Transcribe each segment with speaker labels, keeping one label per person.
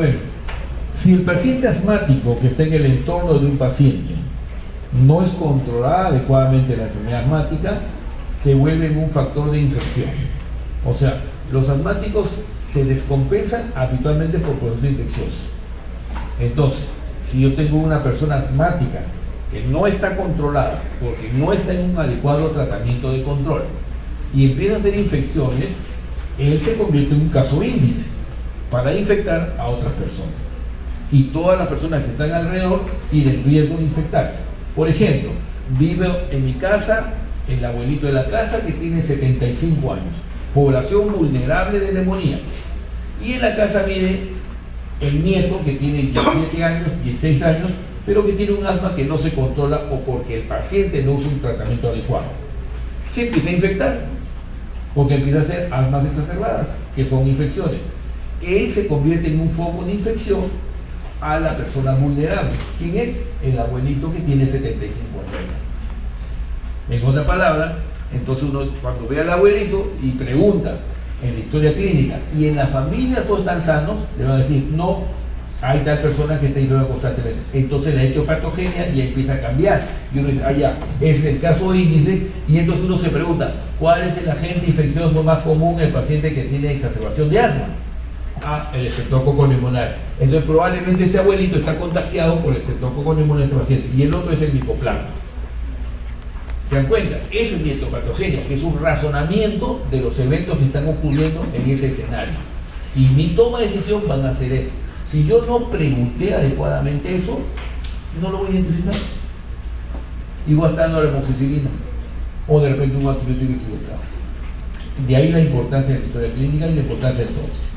Speaker 1: ver, si el paciente asmático que está en el entorno de un paciente no es controlada adecuadamente la enfermedad asmática, se vuelve un factor de infección. O sea, los asmáticos se descompensan habitualmente por procesos infecciosos. Entonces, si yo tengo una persona asmática que no está controlada porque no está en un adecuado tratamiento de control y empieza a hacer infecciones, él se convierte en un caso índice para infectar a otras personas. Y todas las personas que están alrededor tienen riesgo de infectarse. Por ejemplo, vivo en mi casa, el abuelito de la casa que tiene 75 años, población vulnerable de neumonía. Y en la casa vive el nieto que tiene 17 años, 16 años, pero que tiene un asma que no se controla o porque el paciente no usa un tratamiento adecuado. Se empieza a infectar, porque empieza a hacer asmas exacerbadas, que son infecciones. Él se convierte en un foco de infección a la persona vulnerable. ¿Quién es? El abuelito que tiene 75 años. En otra palabra, entonces uno cuando ve al abuelito y pregunta en la historia clínica y en la familia todos están sanos, le van a decir, no, hay tal persona que está enferma constantemente. Entonces la etiopatogenia ya empieza a cambiar. Y uno dice, ya, es el caso índice, y entonces uno se pregunta, ¿cuál es el agente infeccioso más común en el paciente que tiene exacerbación de asma? El estreptococo neumonal. Entonces probablemente este abuelito está contagiado por el estreptococo neumonal de este paciente, y el otro es el micoplasma. ¿Se dan cuenta? Esa es mi etiopatogenia, que es un razonamiento de los eventos que están ocurriendo en ese escenario. Y mi toma de decisión van a hacer eso. Si yo no pregunté adecuadamente eso, no lo voy a identificar. Y voy a estar dando la amoxicilina, o de repente un antibiótico equivocado. De ahí la importancia de la historia clínica y la importancia de todo.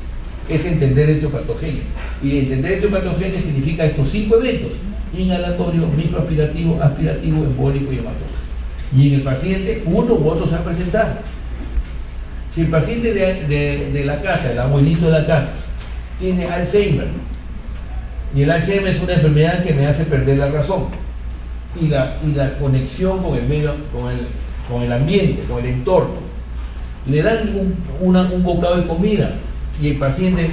Speaker 1: Es entender etiopatogenia. Y entender etiopatogenia significa estos 5 eventos: inhalatorio, microaspirativo, aspirativo, embólico y hematógeno. Y en el paciente, uno u otro se va a presentar. Si el paciente de la casa, el abuelito de la casa, tiene Alzheimer, y el Alzheimer es una enfermedad que me hace perder la razón, y la conexión con el medio, con el ambiente, con el entorno, le dan un bocado de comida, y el paciente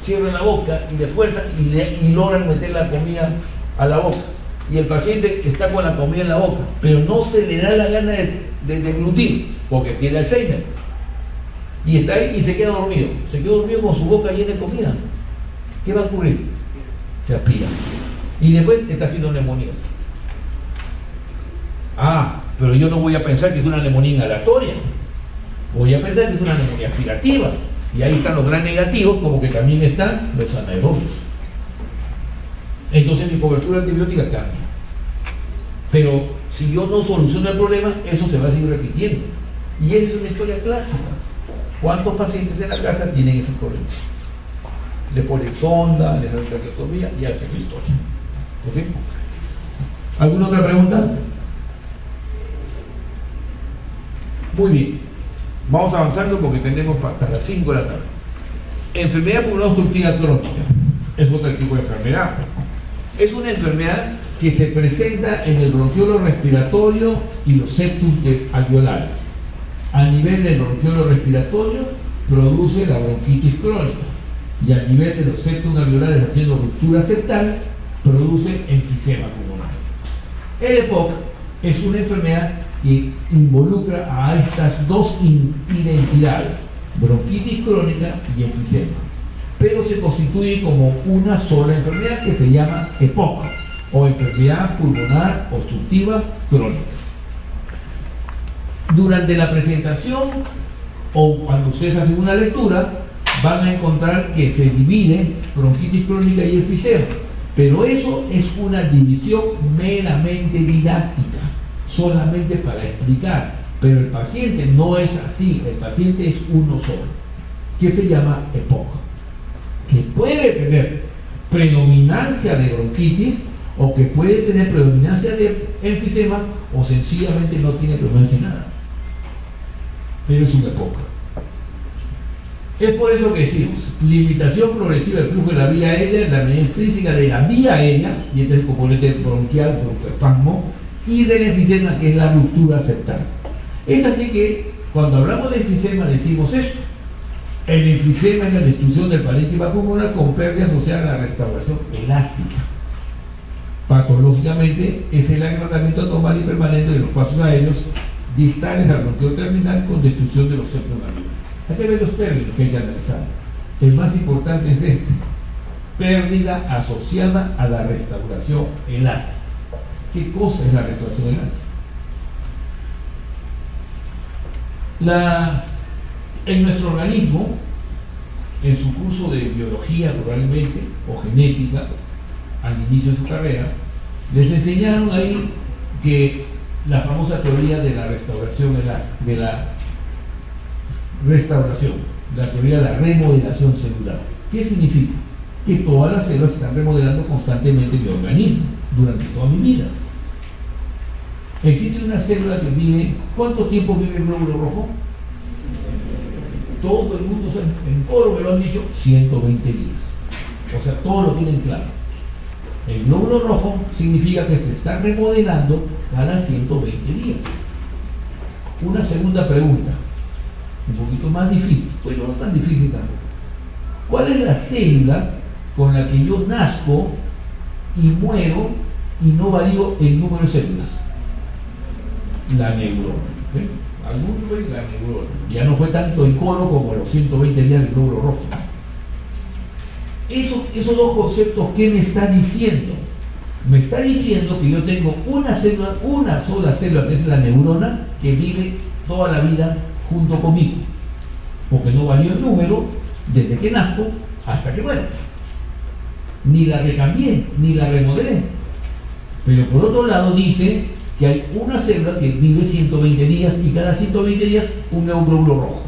Speaker 1: cierra la boca y le fuerza y logran meter la comida a la boca. Y el paciente está con la comida en la boca, pero no se le da la gana de deglutir, porque tiene Alzheimer. Y está ahí y se queda dormido. Se queda dormido con su boca llena de comida. ¿Qué va a ocurrir? Se aspira. Y después está haciendo neumonía. Pero yo no voy a pensar que es una neumonía inhalatoria. Voy a pensar que es una neumonía aspirativa. Y ahí están los gran negativos, como que también están los anaerobios. Entonces mi cobertura antibiótica cambia. Pero si yo no soluciono el problema, eso se va a seguir repitiendo. Y esa es una historia clásica. ¿Cuántos pacientes de la casa tienen ese problema? Le ponen sonda, le hacen traqueotomía y hacen la historia. ¿Okay? ¿Alguna otra pregunta? Muy bien. Vamos avanzando porque tenemos hasta las 5 de la tarde. Enfermedad pulmonar obstructiva crónica. Es otro tipo de enfermedad. Es una enfermedad que se presenta en el bronquiolo respiratorio y los septus alveolares. A nivel del bronquiolo respiratorio produce la bronquitis crónica, y a nivel de los septos alveolares haciendo ruptura septal produce enfisema pulmonar. El EPOC es una enfermedad que involucra a estas dos identidades, bronquitis crónica y enfisema, pero se constituye como una sola enfermedad que se llama EPOC, o enfermedad pulmonar obstructiva crónica. Durante la presentación o cuando ustedes hacen una lectura van a encontrar que se divide bronquitis crónica y enfisema, pero eso es una división meramente didáctica, solamente para explicar, pero el paciente no es así, el paciente es uno solo, que se llama EPOC, que puede tener predominancia de bronquitis o que puede tener predominancia de enfisema o sencillamente no tiene predominancia de nada. Pero es una EPOC. Es por eso que decimos, limitación progresiva del flujo de la vía aérea, la medida extrínseca de la vía aérea, y este es el componente bronquial, broncoespasmo, y del enfisema, que es la ruptura septal. Es así que cuando hablamos de enfisema decimos esto, El enfisema es la destrucción del parénquima pulmonar con pérdida asociada a la restauración elástica. Patológicamente es el agrandamiento anormal y permanente de los pasos aéreos distales al bronquiolo terminal con destrucción de los septos alveolares. Hay que ver los términos que hay que analizar. El más importante es este: pérdida asociada a la restauración elástica. ¿Qué cosa es la restauración elástica? En nuestro organismo, en su curso de biología probablemente, o genética, al inicio de su carrera, les enseñaron ahí que la famosa teoría de la restauración la teoría de la remodelación celular. ¿Qué significa? Que todas las células se están remodelando constantemente en mi organismo durante toda mi vida. Existe una célula que vive, ¿cuánto tiempo vive el glóbulo rojo? Todo el mundo, en coro me lo han dicho, 120 días. O sea, todos lo tienen claro. El glóbulo rojo significa que se está remodelando cada 120 días. Una segunda pregunta, un poquito más difícil, pues no tan difícil tampoco. ¿Cuál es la célula con la que yo nazco y muero y no varío el número de células? La neurona. ¿Sí? Algunos fue la neurona. Ya no fue tanto el coro como los 120 días del glóbulo rojo. Esos dos conceptos, ¿qué me está diciendo? Me está diciendo que yo tengo una sola célula, que es la neurona, que vive toda la vida junto conmigo, porque no varía el número desde que nazco hasta que muero. Ni la recambié, ni la remodelé. Pero por otro lado dice que hay una célula que vive 120 días y cada 120 días un nuevo glóbulo rojo.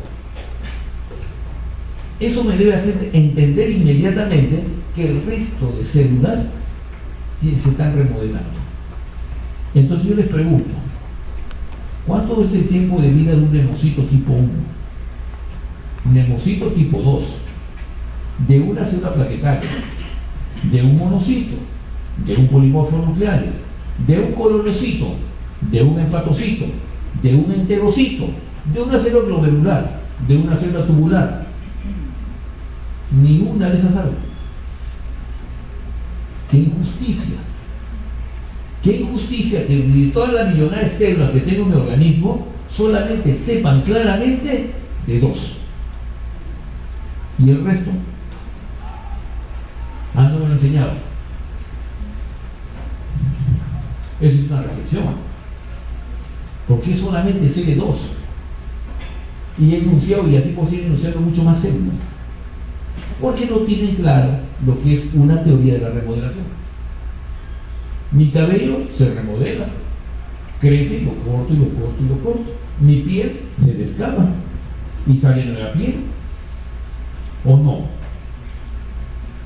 Speaker 1: Eso me debe hacer entender inmediatamente que el resto de células se están remodelando. Entonces yo les pregunto, ¿cuánto es el tiempo de vida de un nemocito tipo 1? Nemocito tipo 2, de una célula plaquetaria, de un monocito, de un polimorfo nucleares, de un colonocito, de un hepatocito, de un enterocito, de una célula glomerular, de una célula tubular. Ni una de esas algo. ¡Qué injusticia! ¡Qué injusticia que de todas las millonarias células que tengo en mi organismo solamente sepan claramente de 2! ¿Y el resto? No me lo han enseñado. Esa es una reflexión. ¿Por qué solamente sé de 2? Y he enunciado, y así posible enunciando mucho más células. Porque no tienen claro lo que es una teoría de la remodelación. Mi cabello se remodela, crece, lo corto y lo corto y lo corto. Mi piel se descama y sale nueva piel. ¿O no?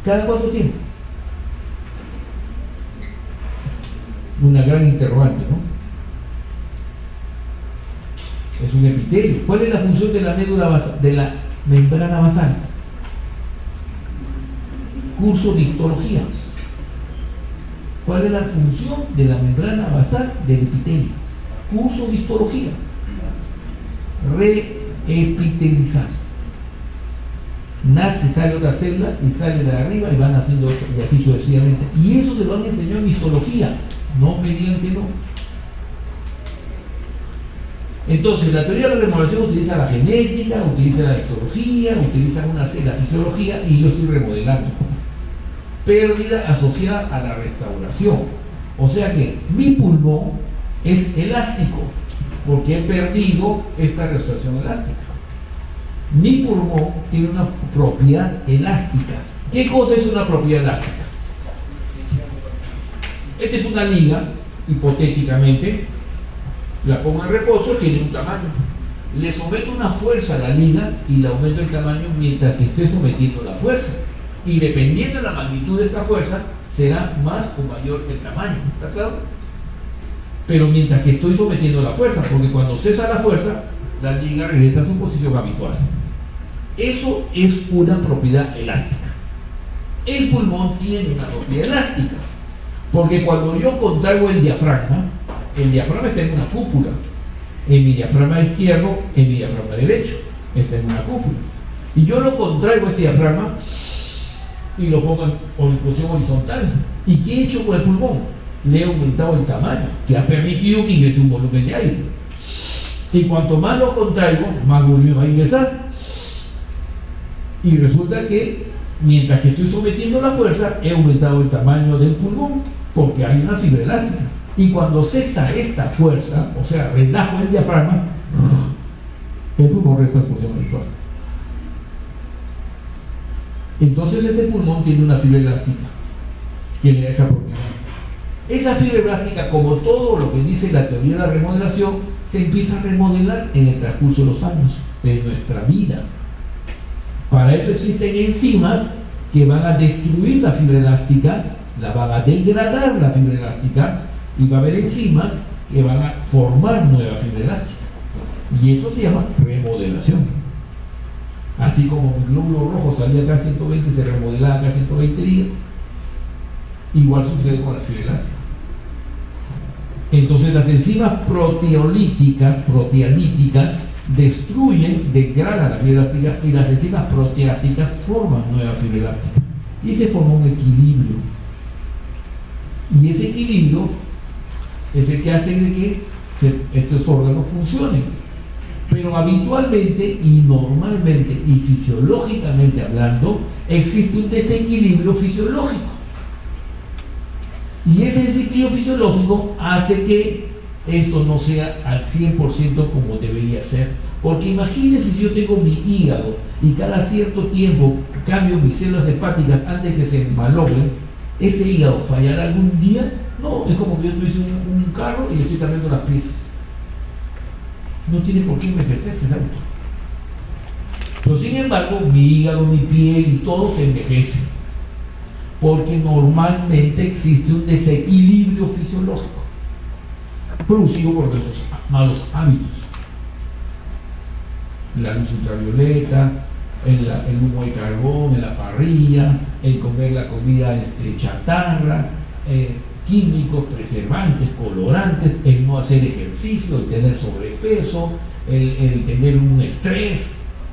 Speaker 1: ¿Cada cuánto tiempo? Una gran interrogante, ¿no? Es un epitelio. ¿Cuál es la función de la médula basal, de la membrana basal? Curso de histología. ¿Cuál es la función de la membrana basal del epitelio? Curso de histología. Reepitelizar. Nace, sale otra célula y sale de arriba y van haciendo otra, y así sucesivamente. Y eso se lo han enseñado en histología. No me digan que no. Entonces, la teoría de la remodelación utiliza la genética, utiliza la histología, utiliza la fisiología, y yo estoy remodelando. Pérdida asociada a la restauración. O sea que mi pulmón es elástico, porque he perdido esta restauración elástica. Mi pulmón tiene una propiedad elástica. ¿Qué cosa es una propiedad elástica? Esta es una liga, hipotéticamente, la pongo en reposo, tiene un tamaño. Le someto una fuerza a la liga y le aumento el tamaño mientras que esté sometiendo la fuerza. Y dependiendo de la magnitud de esta fuerza, será más o mayor el tamaño. ¿Está claro? Pero mientras que estoy sometiendo la fuerza, porque cuando cesa la fuerza, la liga regresa a su posición habitual. Eso es una propiedad elástica. El pulmón tiene una propiedad elástica, porque cuando yo contraigo el diafragma está en una cúpula. En mi diafragma izquierdo, en mi diafragma derecho, está en una cúpula. Y yo lo contraigo a este diafragma y lo pongo en posición horizontal. ¿Y qué he hecho con el pulmón? Le he aumentado el tamaño, que ha permitido que ingrese un volumen de aire. Y cuanto más lo contraigo, más volumen va a ingresar. Y resulta que, mientras que estoy sometiendo la fuerza, he aumentado el tamaño del pulmón, porque hay una fibra elástica. Y cuando cesa esta fuerza, o sea, relajo el diafragma, el pulmón resta en posición habitual. Entonces este pulmón tiene una fibra elástica que le da esa propiedad. Esa fibra elástica, como todo lo que dice la teoría de la remodelación, se empieza a remodelar en el transcurso de los años de nuestra vida. Para eso existen enzimas que van a destruir la fibra elástica, la van a degradar la fibra elástica, y va a haber enzimas que van a formar nueva fibra elástica. Y eso se llama remodelación. Así como el glóbulo rojo salía cada 120 y se remodelaba cada 120 días, igual sucede con la fibra elástica. Entonces las enzimas proteolíticas destruyen, degradan la fibra elástica, y las enzimas proteásicas forman nueva fibra elástica. Y se forma un equilibrio. Y ese equilibrio es el que hace de que estos órganos funcionen. Pero habitualmente y normalmente y fisiológicamente hablando, existe un desequilibrio fisiológico. Y ese desequilibrio fisiológico hace que esto no sea al 100% como debería ser. Porque imagínense si yo tengo mi hígado y cada cierto tiempo cambio mis células hepáticas antes que se malogren, ¿ese hígado fallará algún día? No, es como que yo tuviese un carro y le estoy cambiando las piezas. No tiene por qué envejecerse ese auto. Pero sin embargo, mi hígado, mi piel y todo se envejece. Porque normalmente existe un desequilibrio fisiológico producido por nuestros malos hábitos. La luz ultravioleta, el humo de carbón en la parrilla, el comer la comida chatarra, químicos, preservantes, colorantes, el no hacer ejercicio, el tener sobrepeso, el tener un estrés,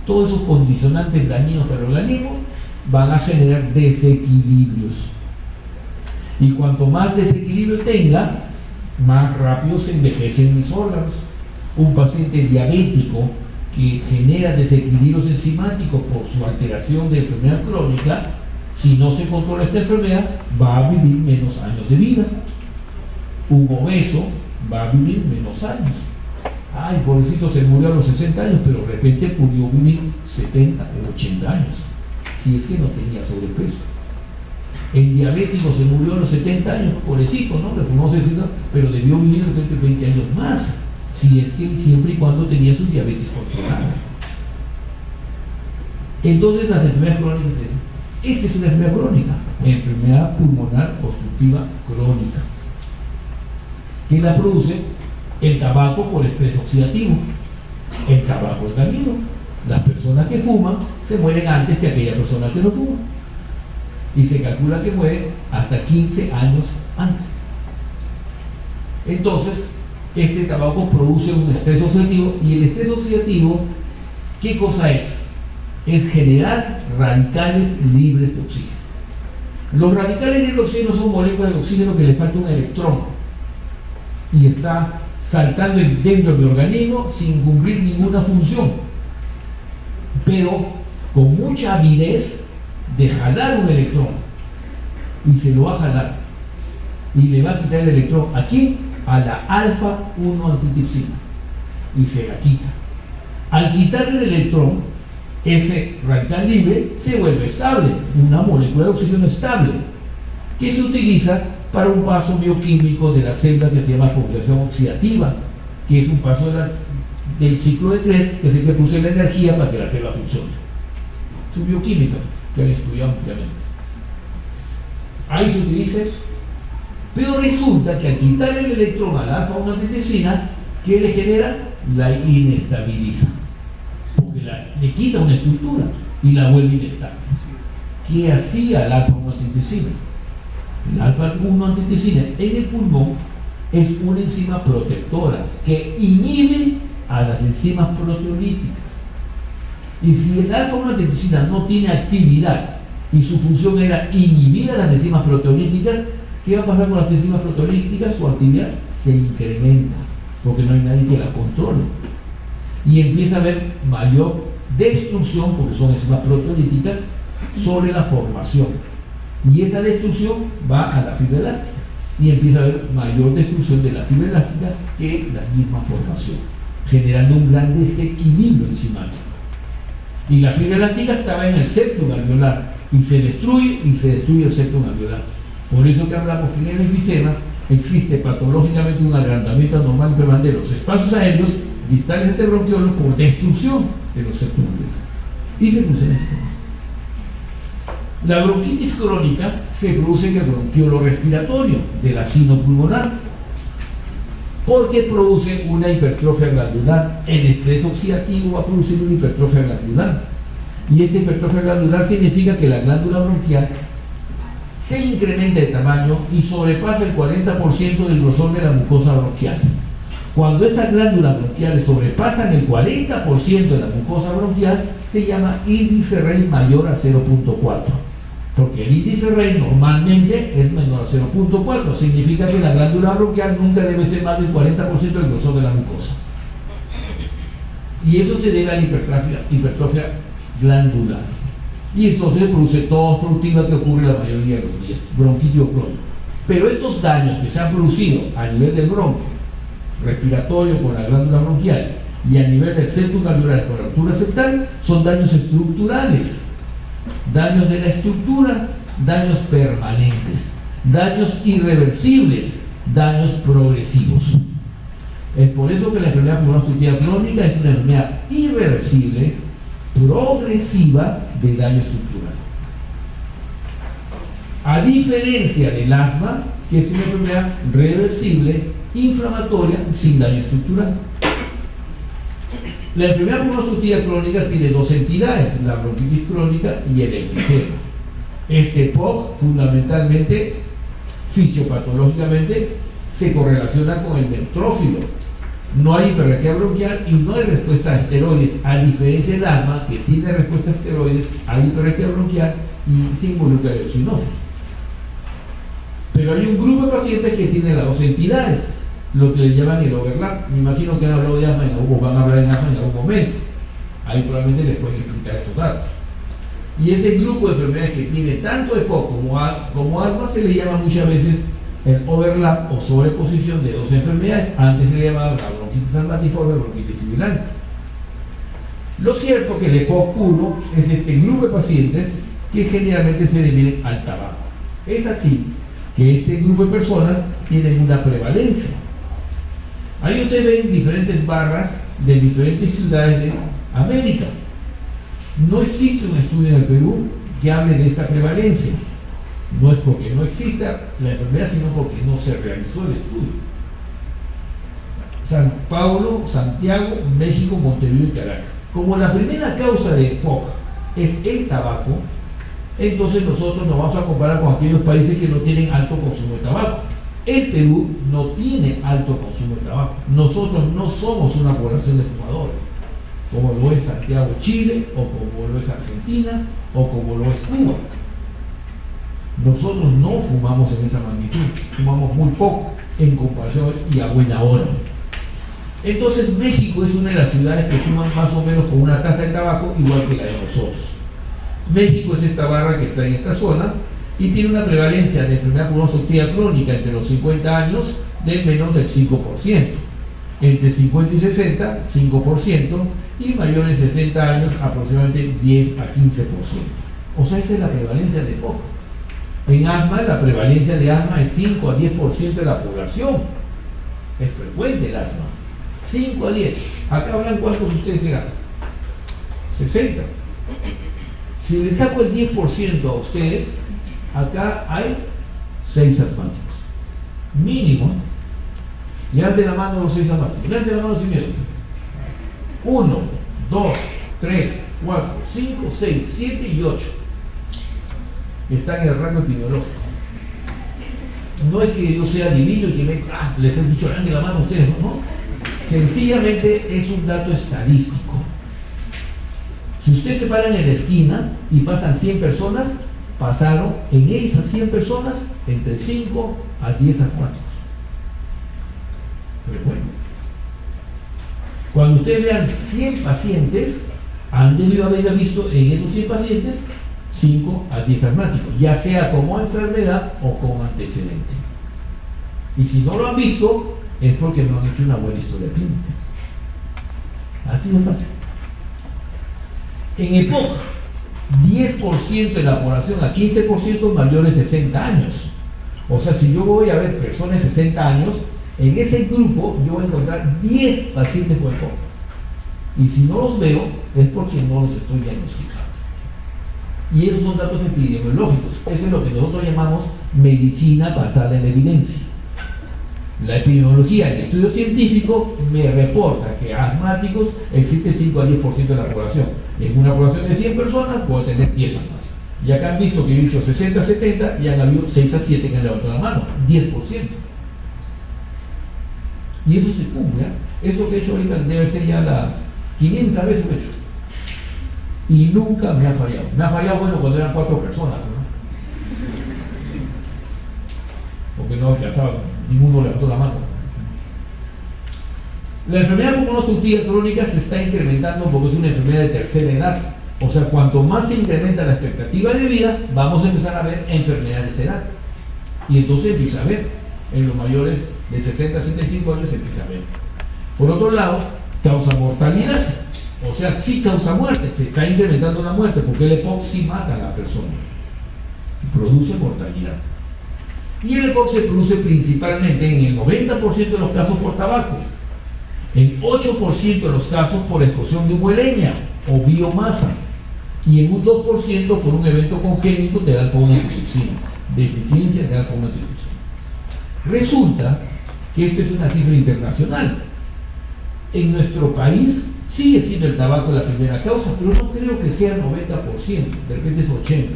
Speaker 1: todos esos condicionantes dañinos para el organismo van a generar desequilibrios. Y cuanto más desequilibrio tenga, más rápido se envejecen mis órganos. Un paciente diabético que genera desequilibrios enzimáticos por su alteración de enfermedad crónica, si no se controla esta enfermedad, va a vivir menos años de vida. Un obeso va a vivir menos años. Ay, pobrecito, se murió a los 60 años, pero de repente pudo vivir 70 o 80 años, si es que no tenía sobrepeso. El diabético se murió a los 70 años, pobrecito, ¿no? Pero debió vivir 20 años más, si es que siempre y cuando tenía su diabetes controlada. Entonces las enfermedades crónicas, esta es una enfermedad crónica, enfermedad pulmonar obstructiva crónica, que la produce el tabaco por estrés oxidativo. El tabaco es dañino. Las personas que fuman se mueren antes que aquellas personas que no fuman. Y se calcula que mueren hasta 15 años antes. Entonces, este tabaco produce un estrés oxidativo, y el estrés oxidativo, ¿qué cosa es? Es generar radicales libres de oxígeno. Los radicales libres de oxígeno son moléculas de oxígeno que le falta un electrón y está saltando dentro de mi organismo sin cumplir ninguna función, pero con mucha avidez de jalar un electrón, y se lo va a jalar y le va a quitar el electrón aquí a la alfa-1 antitripsina y se la quita. Al quitarle el electrón, ese radical libre se vuelve estable, una molécula de oxígeno estable que se utiliza para un paso bioquímico de la célula que se llama oxidación oxidativa, que es un paso del ciclo de Krebs, que es el que produce la energía para que la célula funcione. Su bioquímica, que han estudiado ampliamente. Ahí se utiliza eso. Pero resulta que al quitar el electrón a la alfa-1 antitripsina, ¿qué le genera? La inestabiliza. Porque le quita una estructura y la vuelve inestable. ¿Qué hacía la alfa-1 antitripsina? La alfa-1 antitripsina en el pulmón es una enzima protectora que inhibe a las enzimas proteolíticas. Y si el alfa-1 no tiene actividad y su función era inhibir a las enzimas proteolíticas, ¿qué va a pasar con las enzimas proteolíticas? Su actividad se incrementa, porque no hay nadie que la controle. Y empieza a haber mayor destrucción, porque son enzimas proteolíticas, sobre la formación. Y esa destrucción va a la fibra elástica. Y empieza a haber mayor destrucción de la fibra elástica que la misma formación, generando un gran desequilibrio enzimático. Y la fibra elástica estaba en el septum alveolar y se destruye el septum alveolar. Por eso que hablamos que en el enfisema existe patológicamente un agrandamiento anormal y permanente de los espacios aéreos distales entre bronquiolos por destrucción de los septum alveolar. Y se produce el enfisema. La bronquitis crónica se produce en el bronquiolo respiratorio de la sino-pulmonar, porque produce una hipertrofia glandular. El estrés oxidativo va a producir una hipertrofia glandular. Y esta hipertrofia glandular significa que la glándula bronquial se incrementa de tamaño y sobrepasa el 40% del grosor de la mucosa bronquial. Cuando estas glándulas bronquiales sobrepasan el 40% de la mucosa bronquial, se llama índice Rein mayor a 0.4. Porque el índice Rein normalmente es menor a 0.4, significa que la glándula bronquial nunca debe ser más del 40% del grosor de la mucosa. Y eso se debe a la hipertrofia glandular. Y entonces se produce tos productiva que ocurre la mayoría de los días, bronquitis crónico. Pero estos daños que se han producido a nivel del bronquio respiratorio con la glándula bronquial y a nivel del septum alveolar con la ruptura septal son daños estructurales, daños de la estructura, daños permanentes, daños irreversibles, daños progresivos. Es por eso que la enfermedad pulmonar obstructiva crónica es una enfermedad irreversible, progresiva de daño estructural. A diferencia del asma, que es una enfermedad reversible, inflamatoria, sin daño estructural. La enfermedad pulmonar obstructiva crónica tiene dos entidades, la bronquitis crónica y el enfisema. Este POC, fundamentalmente, fisiopatológicamente, se correlaciona con el ventrófilo. No hay hiperreactividad bronquial y no hay respuesta a esteroides, a diferencia del asma, que tiene respuesta a esteroides, hay hiperreactividad bronquial y se involucra el eosinófilo. Pero hay un grupo de pacientes que tienen las dos entidades, lo que le llaman el overlap. Me imagino que han hablado de asma o van a hablar de asma en algún momento. Ahí probablemente les pueden explicar estos datos. Y ese grupo de enfermedades que tiene tanto EPOC como asma se le llama muchas veces el overlap o sobreposición de dos enfermedades. Antes se le llamaba la bronquitis asmatiforme, bronquitis sibilantes. Lo cierto que el EPOC puro es este grupo de pacientes que generalmente se deben al tabaco. Es así que este grupo de personas tienen una prevalencia. Ahí ustedes ven diferentes barras de diferentes ciudades de América. No existe un estudio en el Perú que hable de esta prevalencia. No es porque no exista la enfermedad, sino porque no se realizó el estudio. San Paulo, Santiago, México, Montevideo y Caracas. Como la primera causa de EPOC es el tabaco, entonces nosotros nos vamos a comparar con aquellos países que no tienen alto consumo de tabaco. El Perú no tiene alto consumo de tabaco. Nosotros no somos una población de fumadores, como lo es Santiago, Chile, o como lo es Argentina, o como lo es Cuba. Nosotros no fumamos en esa magnitud, fumamos muy poco en comparación y a buena hora. Entonces México es una de las ciudades que fuman más o menos con una tasa de tabaco igual que la de nosotros. México es esta barra que está en esta zona y tiene una prevalencia de enfermedad pulmonar obstructiva crónica entre los 50 años de menos del 5%, entre 50 y 60, 5%, y mayores de 60 años aproximadamente 10 a 15%. O sea, esta es la prevalencia de EPOC. En asma, la prevalencia de asma es 5 a 10% de la población. Es frecuente el asma. 5 a 10. Acá hablan cuántos ustedes llegan. 60. Si le saco el 10% a ustedes, acá hay 6 asmáticos. Mínimo. Levanten la mano los 6 asmáticos. Levanten la mano sin miedo. 1, 2, 3, 4, 5, 6, 7 y 8. Están en el rango epidemiológico. No es que yo sea divino y que les he dicho levanten la mano a ustedes, no. Sencillamente es un dato estadístico. Si ustedes se paran en la esquina y pasan 100 personas, pasaron en esas 100 personas entre 5 a 10 asmáticos. Recuerden. Cuando ustedes vean 100 pacientes, han debido haber visto en esos 100 pacientes 5 a 10 asmáticos, ya sea como enfermedad o como antecedente. Y si no lo han visto, es porque no han hecho una buena historia clínica. Así de fácil. En EPOC, 10% de la población a 15% mayores de 60 años. O sea, si yo voy a ver personas de 60 años, en ese grupo yo voy a encontrar 10 pacientes con EPOC. Y si no los veo, es porque no los estoy diagnosticando. Y esos son datos epidemiológicos. Eso es lo que nosotros llamamos medicina basada en evidencia. La epidemiología, el estudio científico, me reporta que asmáticos existe 5 a 10% de la población. En una población de 100 personas puedo tener 10 asmáticos. Y acá han visto que he dicho 60 a 70 y han habido 6 a 7 que han levantado la mano, 10%. Y eso se cumple. Eso que he hecho ahorita debe ser ya la 500 veces que he hecho. Y nunca me ha fallado. Me ha fallado, bueno, cuando eran 4 personas, ¿no? Porque no alcanzaba, ninguno levantó la mano. La enfermedad pulmonar obstructiva crónica se está incrementando porque es una enfermedad de tercera edad. O sea, cuanto más se incrementa la expectativa de vida, vamos a empezar a ver enfermedades de edad. Y entonces empieza a ver, en los mayores de 60 a 65 años se empieza a ver. Por otro lado, causa mortalidad. O sea, sí causa muerte, se está incrementando la muerte, porque el EPOC sí mata a la persona. Produce mortalidad. Y el EPOC se produce principalmente en el 90% de los casos por tabaco, en 8% de los casos por explosión de humo de leña o biomasa, y en un 2% por un evento congénito de alfa-1-antitocina, deficiencia de alfa-1-antitocina. Resulta que esto es una cifra internacional. En nuestro país sigue siendo el tabaco la primera causa, pero no creo que sea 90%, de repente es 80%.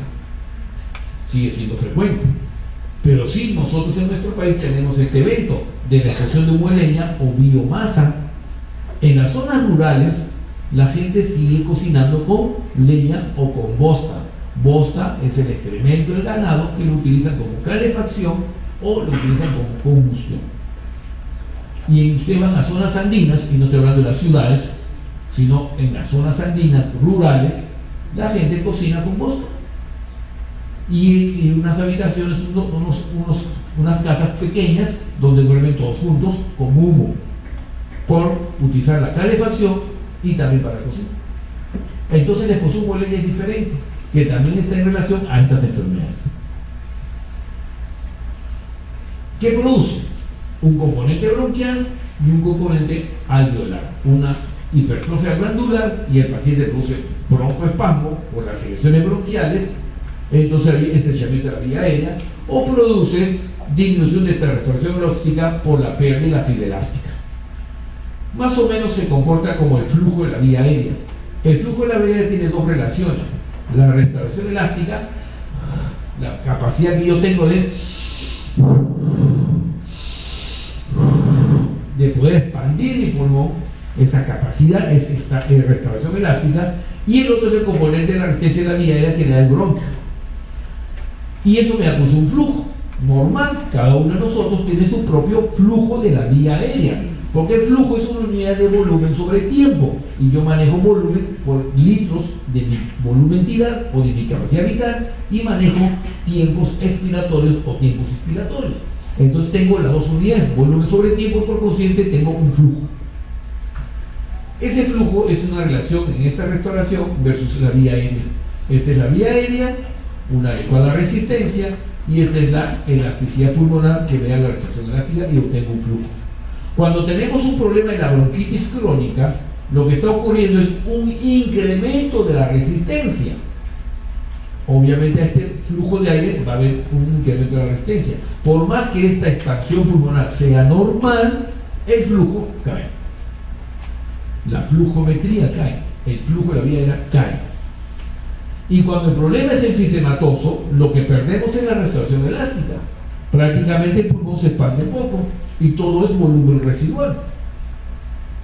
Speaker 1: Sigue siendo frecuente. Pero sí, nosotros en nuestro país tenemos este evento de la explosión de humo de leña o biomasa. En las zonas rurales, la gente sigue cocinando con leña o con bosta. Bosta es el excremento del ganado que lo utilizan como calefacción o lo utilizan como combustión. Y ustedes van a zonas andinas, y no estoy hablando de las ciudades, sino en las zonas andinas rurales, la gente cocina con bosta. Y unas habitaciones, unas casas pequeñas donde duermen todos juntos con humo, por utilizar la calefacción y también para cocinar. Entonces la explosión humo de leña es diferente, que también está en relación a estas enfermedades. ¿Qué produce? Un componente bronquial y un componente alveolar, una hipertrofia glandular, y el paciente produce broncoespasmo por las secreciones bronquiales. Entonces hay estrechamiento de la vía aérea, o produce disminución de esta restauración elástica por la pérdida de la fibra elástica. Más o menos se comporta como el flujo de la vía aérea. El flujo de la vía aérea tiene dos relaciones: la restauración elástica, la capacidad que yo tengo de poder expandir mi pulmón, esa capacidad es esta restauración elástica, y el otro es el componente de la resistencia de la vía aérea que le da el bronquio. Y eso me da pues un flujo normal. Cada uno de nosotros tiene su propio flujo de la vía aérea, porque el flujo es una unidad de volumen sobre tiempo, y yo manejo volumen por litros de mi volumen vital o de mi capacidad vital, y manejo tiempos expiratorios o tiempos inspiratorios. Entonces tengo las dos unidades, volumen sobre tiempo, por consiguiente tengo un flujo. Ese flujo es una relación en esta restauración versus la vía aérea. Esta es la vía aérea, una adecuada resistencia, y esta es la elasticidad pulmonar, que me da la restauración elástica y obtengo un flujo. Cuando tenemos un problema en la bronquitis crónica, lo que está ocurriendo es un incremento de la resistencia. Obviamente a este flujo de aire va a haber un incremento de la resistencia. Por más que esta expansión pulmonar sea normal, el flujo cae. La flujometría cae, el flujo de la vía aérea cae. Y cuando el problema es enfisematoso, lo que perdemos es la restauración elástica. Prácticamente el pulmón se expande poco y todo es volumen residual.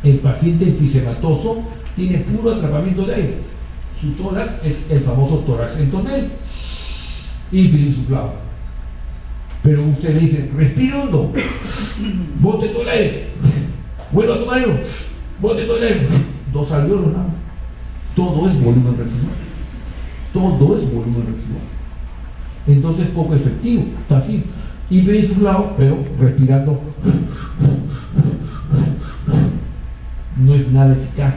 Speaker 1: El paciente enfisematoso tiene puro atrapamiento de aire. Su tórax es el famoso tórax en tonel, hiperinsuflado. Pero usted le dice, respira hondo, bote todo el aire, vuelva a tomar aire, bote todo el aire, 2 alveolos nada. Todo es volumen residual. Todo es volumen residual. Entonces poco efectivo, está así, hiperinsuflado, pero respirando no es nada eficaz,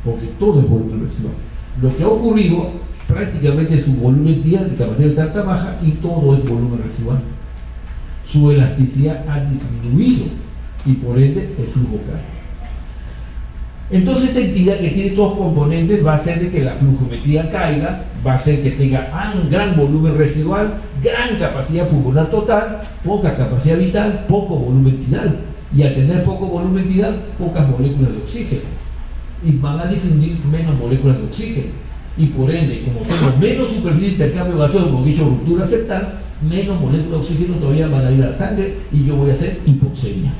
Speaker 1: porque todo es volumen residual. Lo que ha ocurrido, prácticamente su volumetría de capacidad de tanta baja y todo es volumen residual. Su elasticidad ha disminuido y por ende el flujo cae. Entonces esta entidad que tiene todos componentes va a hacer de que la flujometría caiga, va a hacer que tenga un gran volumen residual, gran capacidad pulmonar total, poca capacidad vital, poco volumen tidal. Y al tener poco volumen tidal, pocas moléculas de oxígeno. Y van a difundir menos moléculas de oxígeno. Y por ende, como tengo menos superficie de intercambio gaseoso, porque he hecho ruptura septal, menos moléculas de oxígeno todavía van a ir a la sangre y yo voy a hacer hipoxemia.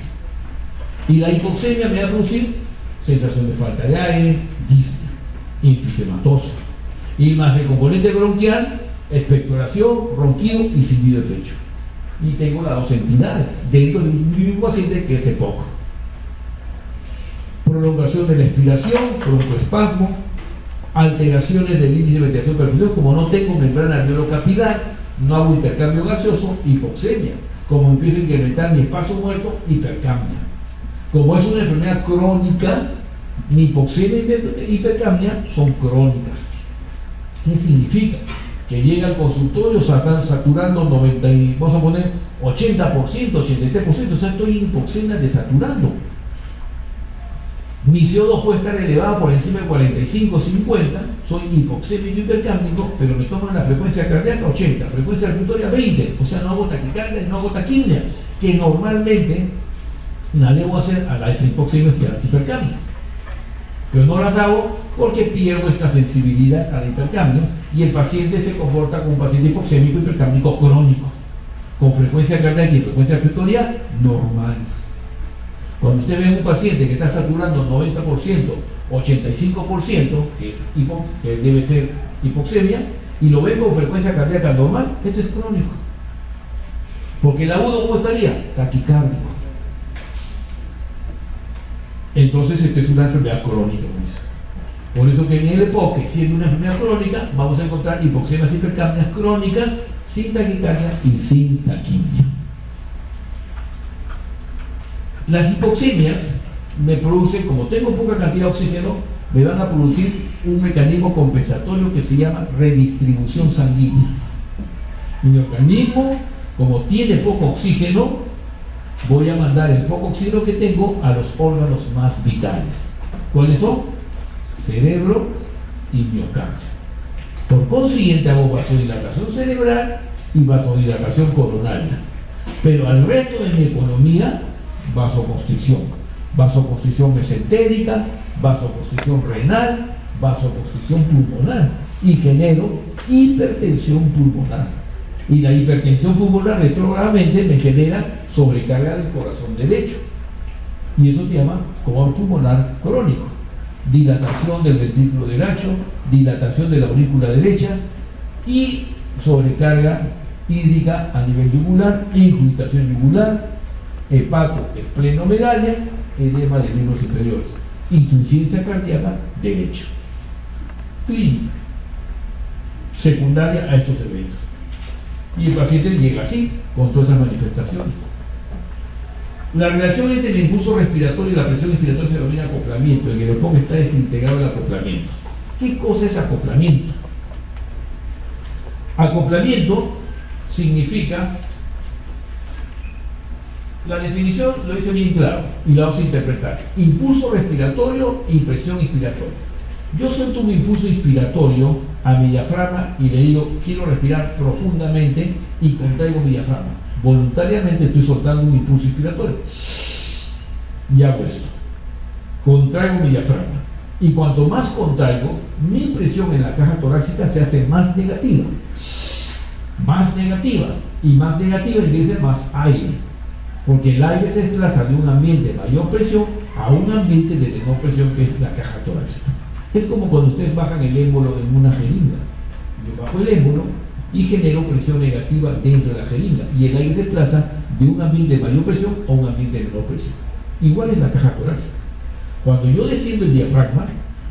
Speaker 1: Y la hipoxemia me va a producir sensación de falta de aire, disnea, enfisematosa. Y más el componente bronquial, expectoración, ronquido y silbido de pecho. Y tengo las 2 entidades dentro de un mismo paciente que es EPOC. Prolongación de la expiración, broncoespasmo, alteraciones del índice de ventilación perfusión, como no tengo membrana alveolo-capilar, no hago intercambio gaseoso, hipoxemia. Como empieza a incrementar mi espacio muerto, hipercapnia. Como es una enfermedad crónica, mi hipoxemia y hipercapnia son crónicas. ¿Qué significa? Que llega al consultorio saturando 90, vamos a poner 80%, 83%, o sea, estoy en hipoxemia desaturando. Mi CO2 puede estar elevado por encima de 45, 50, soy hipoxémico hipercápnico, pero me toman la frecuencia cardíaca 80, frecuencia respiratoria 20, o sea, no hago taquicardia, no hago taquipnea, que normalmente la debo hacer a las hipoxemias y a las hipercapnias. Pero no las hago porque pierdo esta sensibilidad al hipercambio y el paciente se comporta como un paciente hipoxémico hipercápnico crónico, con frecuencia cardíaca y frecuencia respiratoria normales. Cuando usted ve un paciente que está saturando 90%, 85%, que debe ser hipoxemia, y lo ve con frecuencia cardíaca normal, esto es crónico. Porque el agudo, ¿cómo estaría? Taquicárdico. Entonces, esta es una enfermedad crónica. Por eso que en el EPOC, siendo una enfermedad crónica, vamos a encontrar hipoxemias hipercapnias crónicas sin taquicardia y sin taquipnea. Las hipoxemias me producen, como tengo poca cantidad de oxígeno, me van a producir un mecanismo compensatorio que se llama redistribución sanguínea. Mi organismo, como tiene poco oxígeno, voy a mandar el poco oxígeno que tengo a los órganos más vitales. ¿Cuáles son? Cerebro y miocardio. Por consiguiente hago vasodilatación cerebral y vasodilatación coronaria. Pero al resto de mi economía, vasoconstricción. Vasoconstricción mesentérica, vasoconstricción renal, vasoconstricción pulmonar. Y genero hipertensión pulmonar. Y la hipertensión pulmonar retrógradamente me genera sobrecarga del corazón derecho. Y eso se llama coma pulmonar crónico. Dilatación del ventrículo derecho, dilatación de la aurícula derecha y sobrecarga hídrica a nivel yugular, incrustación yugular, hepatoesplenomegalia, edema de miembros inferiores, insuficiencia cardíaca derecha. Clínica secundaria a estos eventos. Y el paciente llega así, con todas esas manifestaciones. La relación entre el impulso respiratorio y la presión inspiratoria se denomina acoplamiento. En el EPOC está desintegrado el acoplamiento. ¿Qué cosa es acoplamiento? Acoplamiento significa, la definición lo hice bien claro y la vamos a interpretar: impulso respiratorio y presión inspiratoria. Yo suelto un impulso inspiratorio a mi diafragma y le digo, quiero respirar profundamente, y contraigo mi diafragma. Voluntariamente estoy soltando un impulso inspiratorio y hago esto, contraigo mi diafragma, y cuanto más contraigo, mi presión en la caja torácica se hace más negativa, y más negativa quiere decir más aire, porque el aire se desplaza de un ambiente de mayor presión a un ambiente de menor presión, que es la caja torácica. Es como cuando ustedes bajan el émbolo en una jeringa. Yo bajo el émbolo y genero presión negativa dentro de la jeringa y el aire desplaza de un ambiente de mayor presión a un ambiente de menor presión. Igual es la caja torácica. Cuando yo desciendo el diafragma,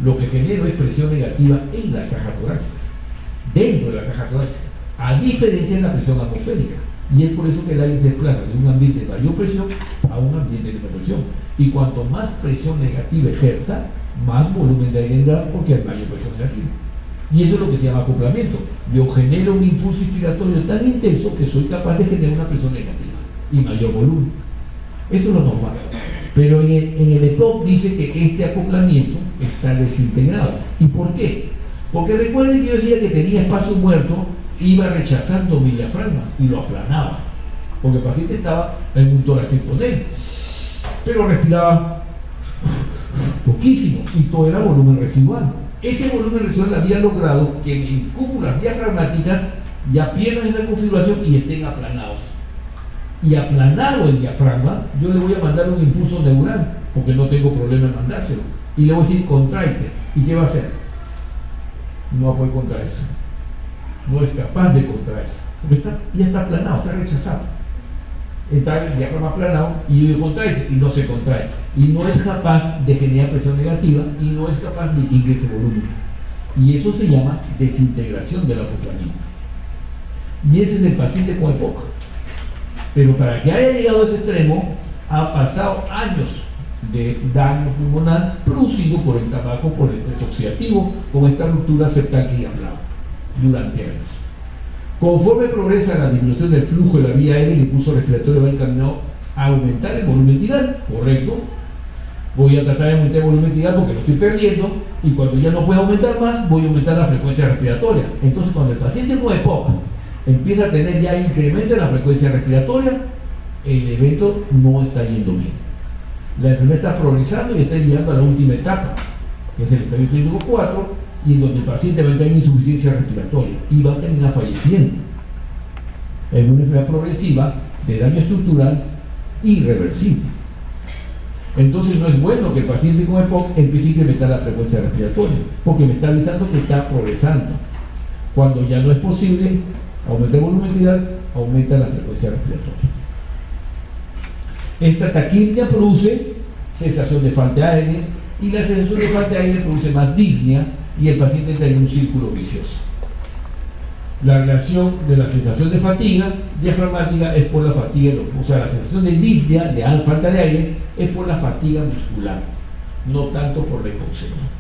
Speaker 1: lo que genero es presión negativa en la caja torácica, dentro de la caja torácica, a diferencia de la presión atmosférica. Y es por eso que el aire se desplaza de un ambiente de mayor presión a un ambiente de menor presión. Y cuanto más presión negativa ejerza, más volumen de aire entra porque hay mayor presión negativa. Y eso es lo que se llama acoplamiento. Yo genero un impulso inspiratorio tan intenso que soy capaz de generar una presión negativa y mayor volumen. Eso es lo normal. Pero en el EPOC dice que este acoplamiento está desintegrado. ¿Y por qué? Porque recuerden que yo decía que tenía espacio muerto, iba rechazando mi diafragma y lo aplanaba. Porque el paciente estaba en un tórax imponente, pero respiraba poquísimo y todo era volumen residual. Ese volumen residual había logrado que mis cúpulas diafragmáticas ya pierdan esa configuración y estén aplanados. Y aplanado el diafragma, yo le voy a mandar un impulso neural, porque no tengo problema en mandárselo. Y le voy a decir, contráete. ¿Y qué va a hacer? No va a poder contraerse. No es capaz de contraerse. Porque ya está aplanado, está rechazado. Está el diafragma aplanado y yo contraerse y no se contrae. Y no es capaz de generar presión negativa y no es capaz de distinguir ese volumen. Y eso se llama desintegración del acoplamiento. Y ese es el paciente con EPOC. Pero para que haya llegado a ese extremo, ha pasado años de daño pulmonar producido por el tabaco, por el estrés oxidativo, con esta ruptura septal que ya hablaba, durante años. Conforme progresa la disminución del flujo de la vía aérea, el impulso respiratorio va encaminado a aumentar el volumen tidal, correcto. Voy a tratar de aumentar el volumen tidal porque lo estoy perdiendo, y cuando ya no pueda aumentar más, voy a aumentar la frecuencia respiratoria. Entonces, cuando el paciente con EPOC empieza a tener ya incremento en la frecuencia respiratoria, el evento no está yendo bien. La enfermedad está progresando y está llegando a la última etapa, que es el estadio clínico 4, y en donde el paciente va a tener insuficiencia respiratoria y va a terminar falleciendo. Es una enfermedad progresiva de daño estructural irreversible. Entonces no es bueno que el paciente con EPOC empiece a incrementar la frecuencia respiratoria, porque me está avisando que está progresando. Cuando ya no es posible aumenta el volumen tidal, aumenta la frecuencia respiratoria. Esta taquicardia produce sensación de falta de aire y la sensación de falta de aire produce más disnea y el paciente entra en un círculo vicioso. La relación de la sensación de fatiga diafragmática es por la fatiga, o sea, la sensación de disnea, de falta de aire, es por la fatiga muscular, no tanto por la hipoxemia.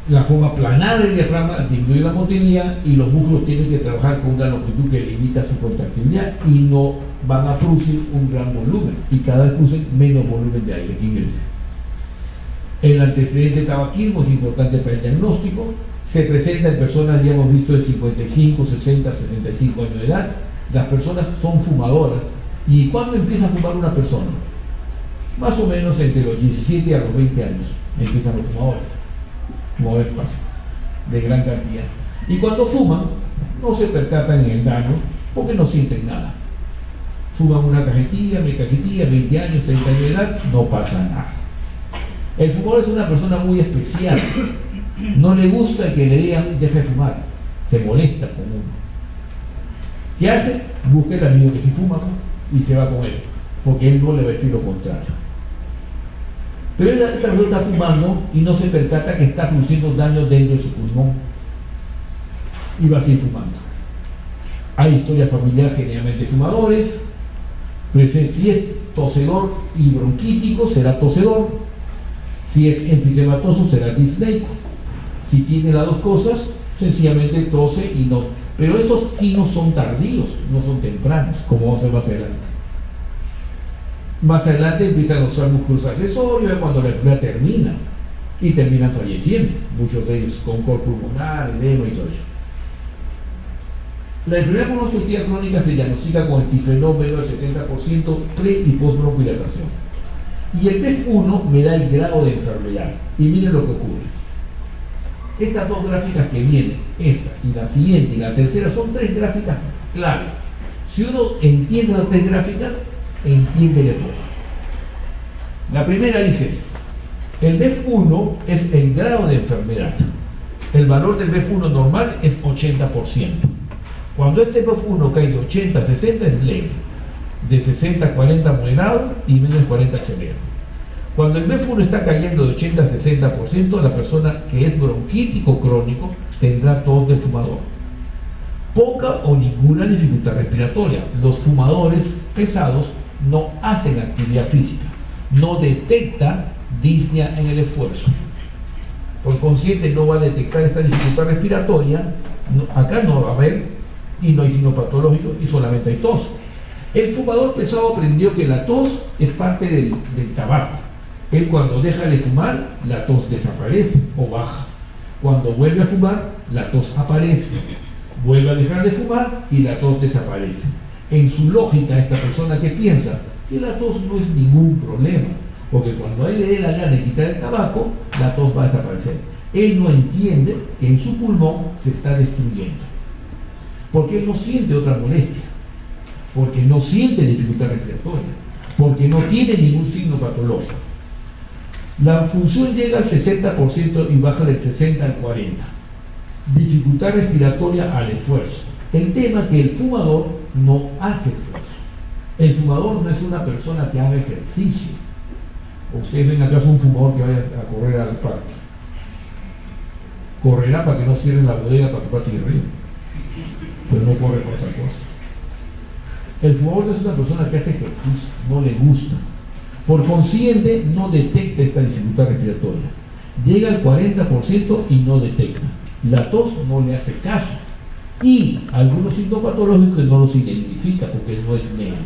Speaker 1: La forma planada del diafragma disminuye la motilidad y los músculos tienen que trabajar con una longitud que limita su contractilidad y no van a producir un gran volumen y cada vez producen menos volumen de aire que ingresa. El antecedente de tabaquismo es importante para el diagnóstico. Se presenta en personas, ya hemos visto, de 55, 60, 65 años de edad. Las personas son fumadoras. ¿Y cuándo empieza a fumar una persona? Más o menos entre los 17 a los 20 años empiezan los fumadores. Fumadores básicos, de gran cantidad. Y cuando fuman, no se percatan en el daño porque no sienten nada. Fuman una cajetilla, media cajetilla, 20 años, 30 años de edad, no pasa nada. El fumador es una persona muy especial. No le gusta que le digan deja de fumar, se molesta con uno. ¿Qué hace? Busca el amigo que sí fuma y se va con él, porque él no le va a decir lo contrario. Pero esta persona está fumando y no se percata que está produciendo daño dentro de su pulmón y va a seguir fumando. Hay historia familiar generalmente de fumadores, pero si es tosedor y bronquítico será tosedor, si es enfisematoso será disneico. Si tiene las dos cosas, sencillamente tose y no. Pero estos signos son tardíos, no son tempranos, como vamos a ver más adelante. Más adelante empiezan a usar músculos accesorios cuando la enfermedad termina y terminan falleciendo, muchos de ellos con cor pulmonar, edema y todo eso. La enfermedad pulmonar obstructiva crónica se diagnostica con el tifenómeno del 70% pre y post broncoilatación. Y el test 1 me da el grado de enfermedad. Y miren lo que ocurre. Estas dos gráficas que vienen, esta y la siguiente y la tercera, son tres gráficas clave. Si uno entiende las tres gráficas, entiende el EPOC. La primera dice, El BEF1 es el grado de enfermedad. El valor del BEF1 normal es 80%. Cuando este BEF1 cae de 80 a 60 es leve, de 60 a 40 moderado y menos de 40 severo. Cuando el BEF1 está cayendo de 80 a 60%, la persona que es bronquítico crónico tendrá tos del fumador. Poca o ninguna dificultad respiratoria. Los fumadores pesados no hacen actividad física, no detecta disnea en el esfuerzo. Por consiguiente no va a detectar esta dificultad respiratoria, acá no va a haber y no hay signo patológico y solamente hay tos. El fumador pesado aprendió que la tos es parte del tabaco. Él cuando deja de fumar, la tos desaparece o baja. Cuando vuelve a fumar, la tos aparece. Vuelve a dejar de fumar y la tos desaparece. En su lógica, esta persona que piensa que la tos no es ningún problema, porque cuando a él le dé la gana de quitar el tabaco, la tos va a desaparecer. Él no entiende que en su pulmón se está destruyendo, porque él no siente otra molestia, porque no siente dificultad respiratoria, porque no tiene ningún signo patológico. La función llega al 60% y baja del 60 al 40%. Dificultad respiratoria al esfuerzo. El tema es que el fumador no hace esfuerzo. El fumador no es una persona que haga ejercicio. Ustedes ven acaso un fumador que vaya a correr al parque. Correrá para que no cierren la bodega para que pase el río, pero no corre por otra cosa. El fumador no es una persona que hace ejercicio, no le gusta. Por consiguiente, no detecta esta dificultad respiratoria. Llega al 40% y no detecta. La tos no le hace caso. Y algunos signos patológicos no los identifica porque no es médico.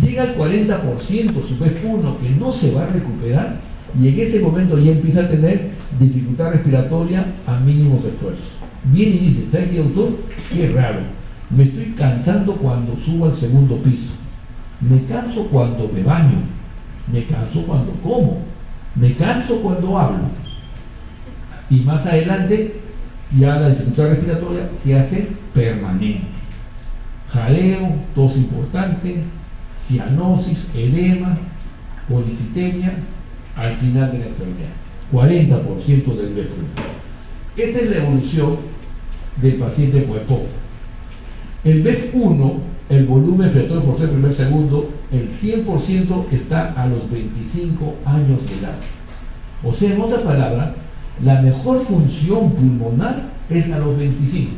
Speaker 1: Llega al 40% su BEF1 que no se va a recuperar y en ese momento ya empieza a tener dificultad respiratoria a mínimos esfuerzos. Viene y dice, ¿sabe qué, doctor? Qué raro. Me estoy cansando cuando subo al segundo piso. Me canso cuando me baño. Me canso cuando como. Me canso cuando hablo. Y más adelante ya la dificultad respiratoria se hace permanente. Jaleo, tos importante, cianosis, edema, policitemia al final de la enfermedad. 40% del BEF1. Esta es la evolución del paciente con EPOC. El BEF1, el volumen respiratorio forzado del primer segundo, el 100% está a los 25 años de edad. O sea, en otras palabras, la mejor función pulmonar es a los 25.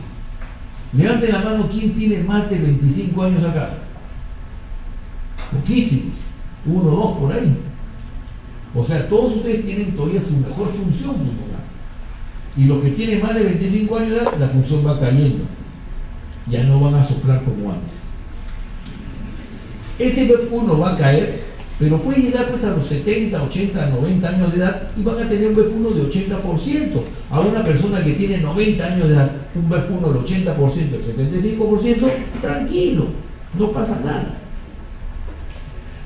Speaker 1: Levanten la mano, ¿quién tiene más de 25 años acá? Poquísimos, 1 o 2 por ahí. O sea, todos ustedes tienen todavía su mejor función pulmonar. Y los que tienen más de 25 años de edad, la función va cayendo. Ya no van a soplar como antes. Ese BEF1 va a caer, pero puede llegar pues a los 70, 80, 90 años de edad y van a tener un BEF1 de 80%. A una persona que tiene 90 años de edad, un BEF1 del 80%, del 75%, tranquilo, no pasa nada.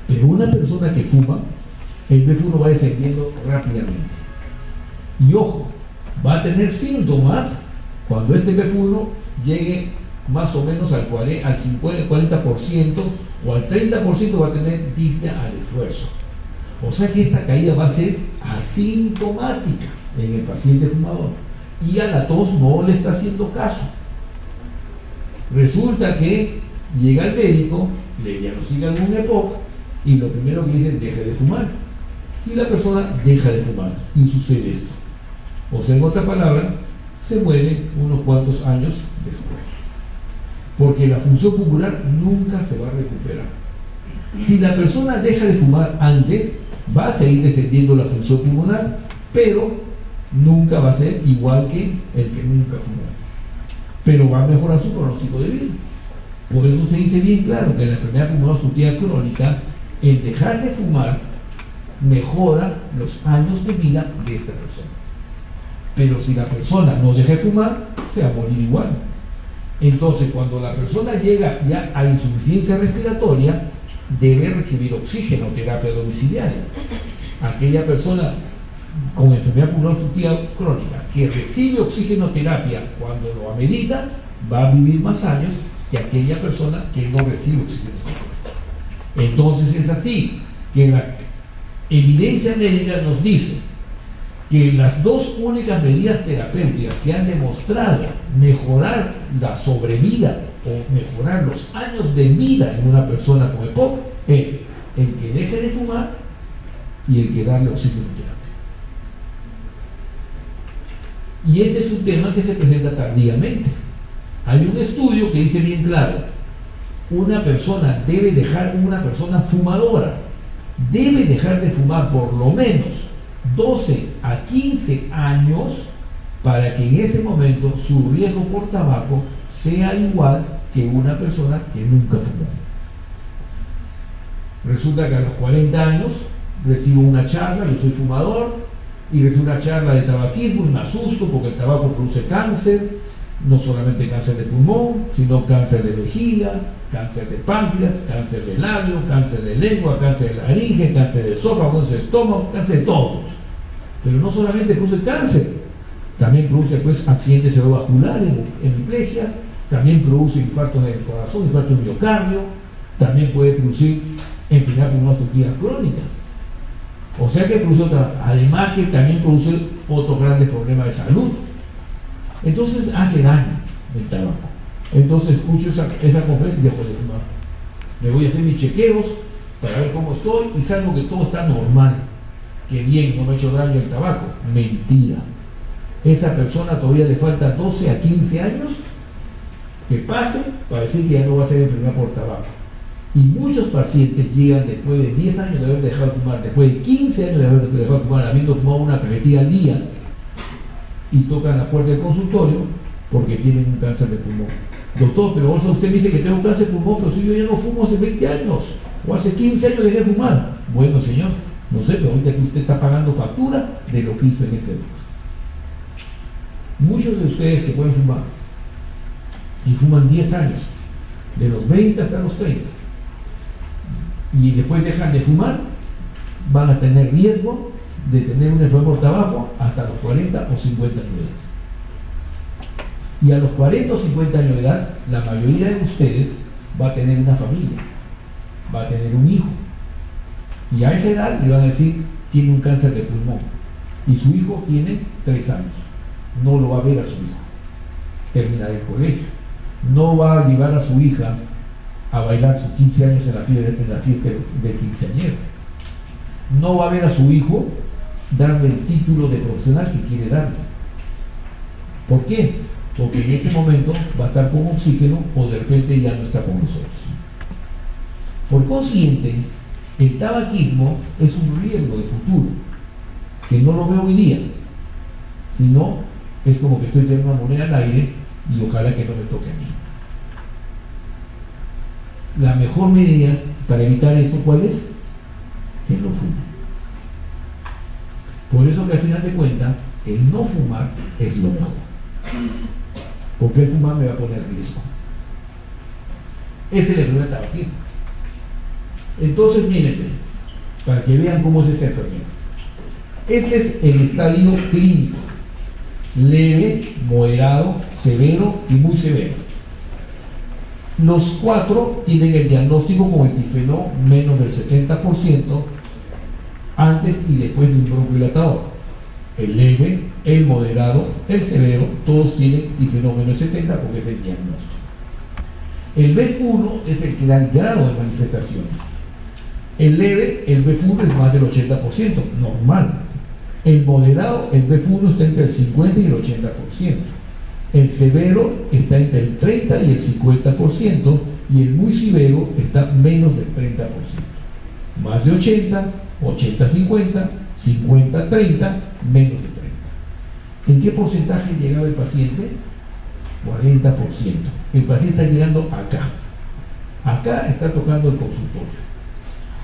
Speaker 1: Pero una persona que fuma, el BEF1 va descendiendo rápidamente. Y ojo, va a tener síntomas cuando este BEF1 llegue más o menos al 40% o al 30% va a tener disnea al esfuerzo. O sea que esta caída va a ser asintomática en el paciente fumador y a la tos no le está haciendo caso. Resulta que llega el médico, le diagnostican un EPOC y lo primero que dicen, deje de fumar, y la persona deja de fumar y sucede esto. O sea, en otra palabra, se muere unos cuantos años después, porque la función pulmonar nunca se va a recuperar. Si la persona deja de fumar antes, va a seguir descendiendo la función pulmonar, pero nunca va a ser igual que el que nunca fumó, pero va a mejorar su pronóstico de vida. Por eso se dice bien claro que la enfermedad pulmonar obstructiva crónica, el dejar de fumar mejora los años de vida de esta persona. Pero si la persona no deja de fumar, se va a morir igual. Entonces, cuando la persona llega ya a insuficiencia respiratoria, debe recibir oxigenoterapia domiciliaria. Aquella persona con enfermedad pulmonar obstructiva crónica que recibe oxigenoterapia cuando lo amerita, va a vivir más años que aquella persona que no recibe oxigenoterapia. Entonces es así que evidencia médica nos dice que las dos únicas medidas terapéuticas que han demostrado mejorar la sobrevida o mejorar los años de vida en una persona con EPOC es el que deje de fumar y el que darle oxigenoterapia. Y ese es un tema que se presenta tardíamente. Hay un estudio que dice bien claro, una persona fumadora debe dejar de fumar por lo menos 12 a 15 años para que en ese momento su riesgo por tabaco sea igual que una persona que nunca fumó. Resulta que a los 40 años recibo una charla, yo soy fumador, y recibo una charla de tabaquismo y me asusto porque el tabaco produce cáncer, no solamente cáncer de pulmón, sino cáncer de vejiga, cáncer de páncreas, cáncer de labio, cáncer de lengua, cáncer de laringe, cáncer de esófago, cáncer de estómago, cáncer de todo. Pero no solamente produce cáncer, también produce accidentes cerebrovasculares, hemiplegias, también produce infartos del corazón, infartos del miocardio, también puede producir enfermedad pulmonar obstructiva crónica. O sea que produce otra, además que también produce otros grandes problemas de salud. Entonces hace daño el tabaco. Entonces escucho esa conferencia y dejo de fumar. Me voy a hacer mis chequeos para ver cómo estoy y salgo que todo está normal. Que bien, no me ha hecho daño el tabaco. Mentira. Esa persona todavía le falta 12 a 15 años que pase para decir que ya no va a ser enfermedad por tabaco. Y muchos pacientes llegan después de 10 años de haber dejado de fumar, después de 15 años de haber dejado de fumar, habiendo fumado una cajetilla al día, y tocan la puerta del consultorio porque tienen un cáncer de pulmón. Doctor, pero usted me dice que tengo cáncer de pulmón, pero si yo ya no fumo hace 20 años, o hace 15 años dejé de fumar. Bueno, señor, no sé, pero ahorita que usted está pagando factura de lo que hizo en ese momento. Muchos de ustedes que pueden fumar, y fuman 10 años, de los 20 hasta los 30, y después dejan de fumar, van a tener riesgo de tener una enfermedad por tabaco hasta los 40 o 50 años de edad. Y a los 40 o 50 años de edad, la mayoría de ustedes va a tener una familia, va a tener un hijo. Y a esa edad le van a decir, tiene un cáncer de pulmón. Y su hijo tiene 3 años. No lo va a ver a su hijo. Terminará el colegio. No va a llevar a su hija a bailar sus 15 años en la fiesta del quinceañero. No va a ver a su hijo darle el título de profesional que quiere darle. ¿Por qué? Porque en ese momento va a estar con oxígeno o de repente ya no está con nosotros. Por consiguiente, el tabaquismo es un riesgo de futuro, que no lo veo hoy día, sino es como que estoy teniendo una moneda al aire y ojalá que no me toque a mí. La mejor medida para evitar eso, ¿cuál es? Que no fume. Por eso que al final de cuentas, el no fumar es lo mejor. Porque el fumar me va a poner riesgo. Ese es el problema del tabaquismo. Entonces, miren, para que vean cómo es esta enfermedad. Este es el estadio clínico. Leve, moderado, severo y muy severo. Los 4 tienen el diagnóstico con etilfenol menos del 70% antes y después de un broncohilatador. El leve, el moderado, el severo, todos tienen etilfenol menos del 70% porque es el diagnóstico. El BF1 es el que da el grado de manifestaciones. El leve, el BF1 es más del 80%, normal. El moderado, el BF1 está entre el 50 y el 80%. El severo está entre el 30 y el 50%, y el muy severo está menos del 30%. Más de 80, 80-50, 50-30, menos de 30. ¿En qué porcentaje llegaba el paciente? 40%. El paciente está llegando acá. Acá está tocando el consultorio.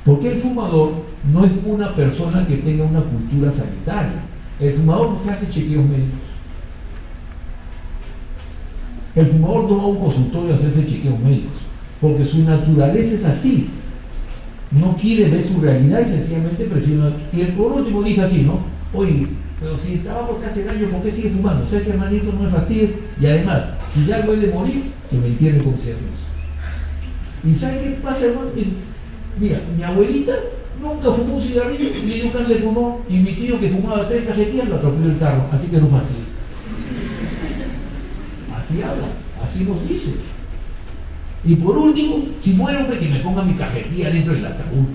Speaker 1: Porque el fumador no es una persona que tenga una cultura sanitaria. El fumador no se hace chequeos médicos. El fumador no va a un consultorio a hacerse chequeos médicos, porque su naturaleza es así. No quiere ver su realidad y sencillamente prefiere. Y el por último dice así, ¿no? Oye, pero si el tabaco te hace daño, ¿por qué sigue fumando? O sea que hermanito no me fastidies, y además, si ya duele morir, que me entierre con cerdos. ¿Y sabe qué pasa, hermano? Mira, mi abuelita nunca fumó un cigarrillo y le dio cáncer de pulmón, y mi tío que fumaba 3 cajetillas lo atropelló el carro, así que no fácil. Así habla, así nos dice. Y por último, si muero, que me ponga mi cajetilla dentro del ataúd.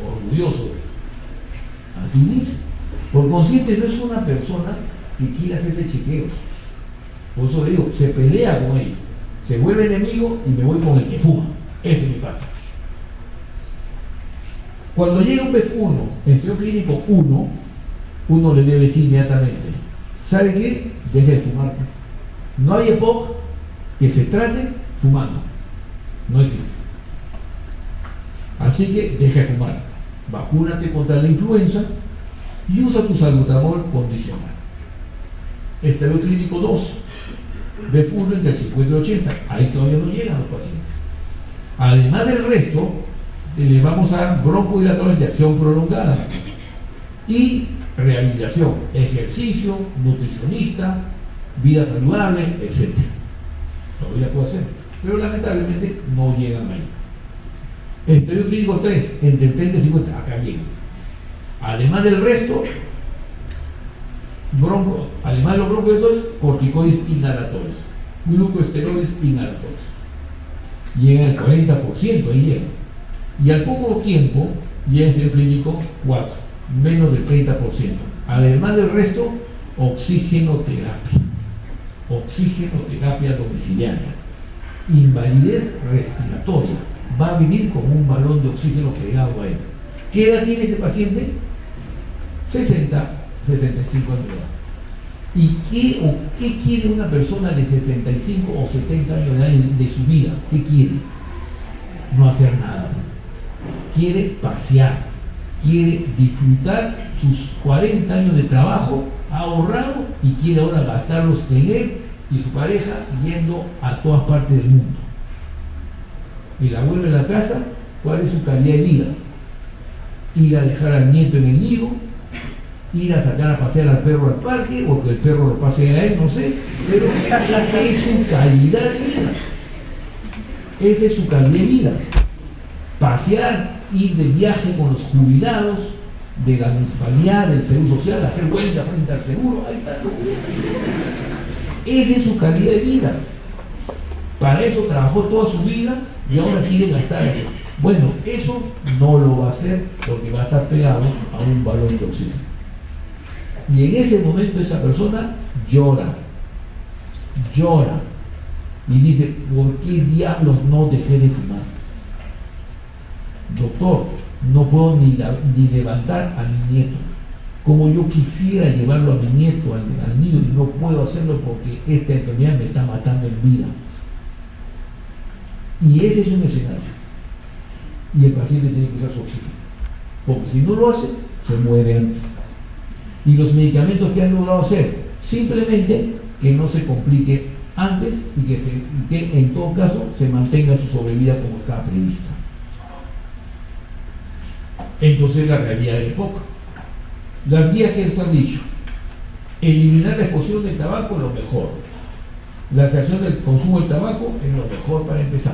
Speaker 1: Orgulloso. Así dice. Por consciente, no es una persona que quiera hacerse chequeos. Por eso le digo, se pelea con ellos, se vuelve enemigo y me voy con el que fuma. Ese es mi paso. Cuando llega un P1, estudio clínico 1, uno le debe decir inmediatamente, ¿sabe qué? Deje de fumar. No hay EPOC que se trate fumando. No existe. Así que deja de fumar. Vacúnate contra la influenza y usa tu salbutamol condicional. Estadio clínico 2, B1 entre el 50 y el 80. Ahí todavía no llegan los pacientes. Además del resto, le vamos a dar broncodilatadores de acción prolongada y rehabilitación, ejercicio, nutricionista, vida saludable, etc. Todavía puede hacer, pero lamentablemente no llegan ahí. Estadio clínico 3, entre el 30 y 50, acá llegan. Además del resto, además de los broncodilatadores, corticoides inhalatorios, glucoesteroides inhalatorios. Llegan al 40%, ahí llegan. Y al poco tiempo, llega el clínico 4, menos del 30%. Además del resto, oxigenoterapia. Oxigenoterapia domiciliaria. Invalidez respiratoria. Va a vivir con un balón de oxígeno pegado a él. ¿Qué edad tiene este paciente? 60, 65 años de edad. ¿Y qué quiere una persona de 65 o 70 años de edad de su vida? ¿Qué quiere? No hacer nada. Quiere pasear, quiere disfrutar sus 40 años de trabajo ahorrado y quiere ahora gastarlos en él y su pareja yendo a todas partes del mundo. Y la vuelve a la casa, ¿cuál es su calidad de vida? Ir a dejar al nieto en el nido, ir a sacar a pasear al perro al parque, o que el perro lo pase a él, no sé, pero esa es su calidad de vida. Esa es su calidad de vida. Pasear, ir de viaje con los jubilados de la municipalidad, del seguro social, hacer huelga frente al seguro, ahí está. Esa es su calidad de vida. Para eso trabajó toda su vida y ahora quiere gastar eso. Bueno, eso no lo va a hacer porque va a estar pegado a un balón de oxígeno. Y en ese momento esa persona llora y dice, ¿por qué diablos no dejé de fumar? Doctor, no puedo ni levantar a mi nieto como yo quisiera llevarlo a mi nieto al nido, y no puedo hacerlo porque esta enfermedad me está matando en vida. Y ese es un escenario, y el paciente tiene que usar su oxígeno, porque si no lo hace, se muere antes. Y los medicamentos que han logrado hacer, simplemente que no se complique antes y que en todo caso se mantenga su sobrevida como estaba prevista. Entonces la realidad de poco. Las guías que les han dicho, eliminar la exposición del tabaco es lo mejor. La cessación del consumo del tabaco es lo mejor para empezar.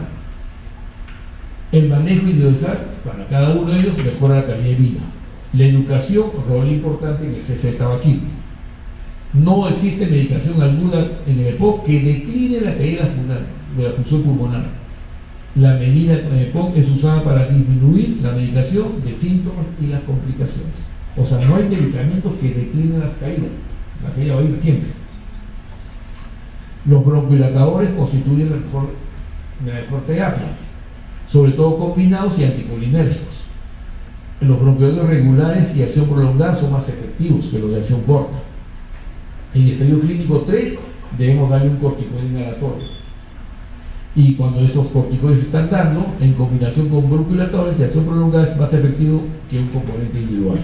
Speaker 1: El manejo individual para cada uno de ellos mejora la calidad de vida. La educación, rol importante en el cese del tabaquismo. No existe medicación alguna en el EPOC que decline la caída de la función pulmonar. La medida en el EPOC es usada para disminuir la medicación de síntomas y las complicaciones. O sea, no hay medicamentos que declinen las caídas. La caída va a ir siempre. Los broncohilatadores constituyen la mejor terapia, sobre todo combinados y anticolinérgicos. Los broncohilatadores regulares y acción prolongada son más efectivos que los de acción corta. En el estadio clínico 3 debemos darle un corticoide inhalatorio. Y cuando esos corticoides se están dando, en combinación con broncohilatadores de acción prolongada, es más efectivo que un componente individual.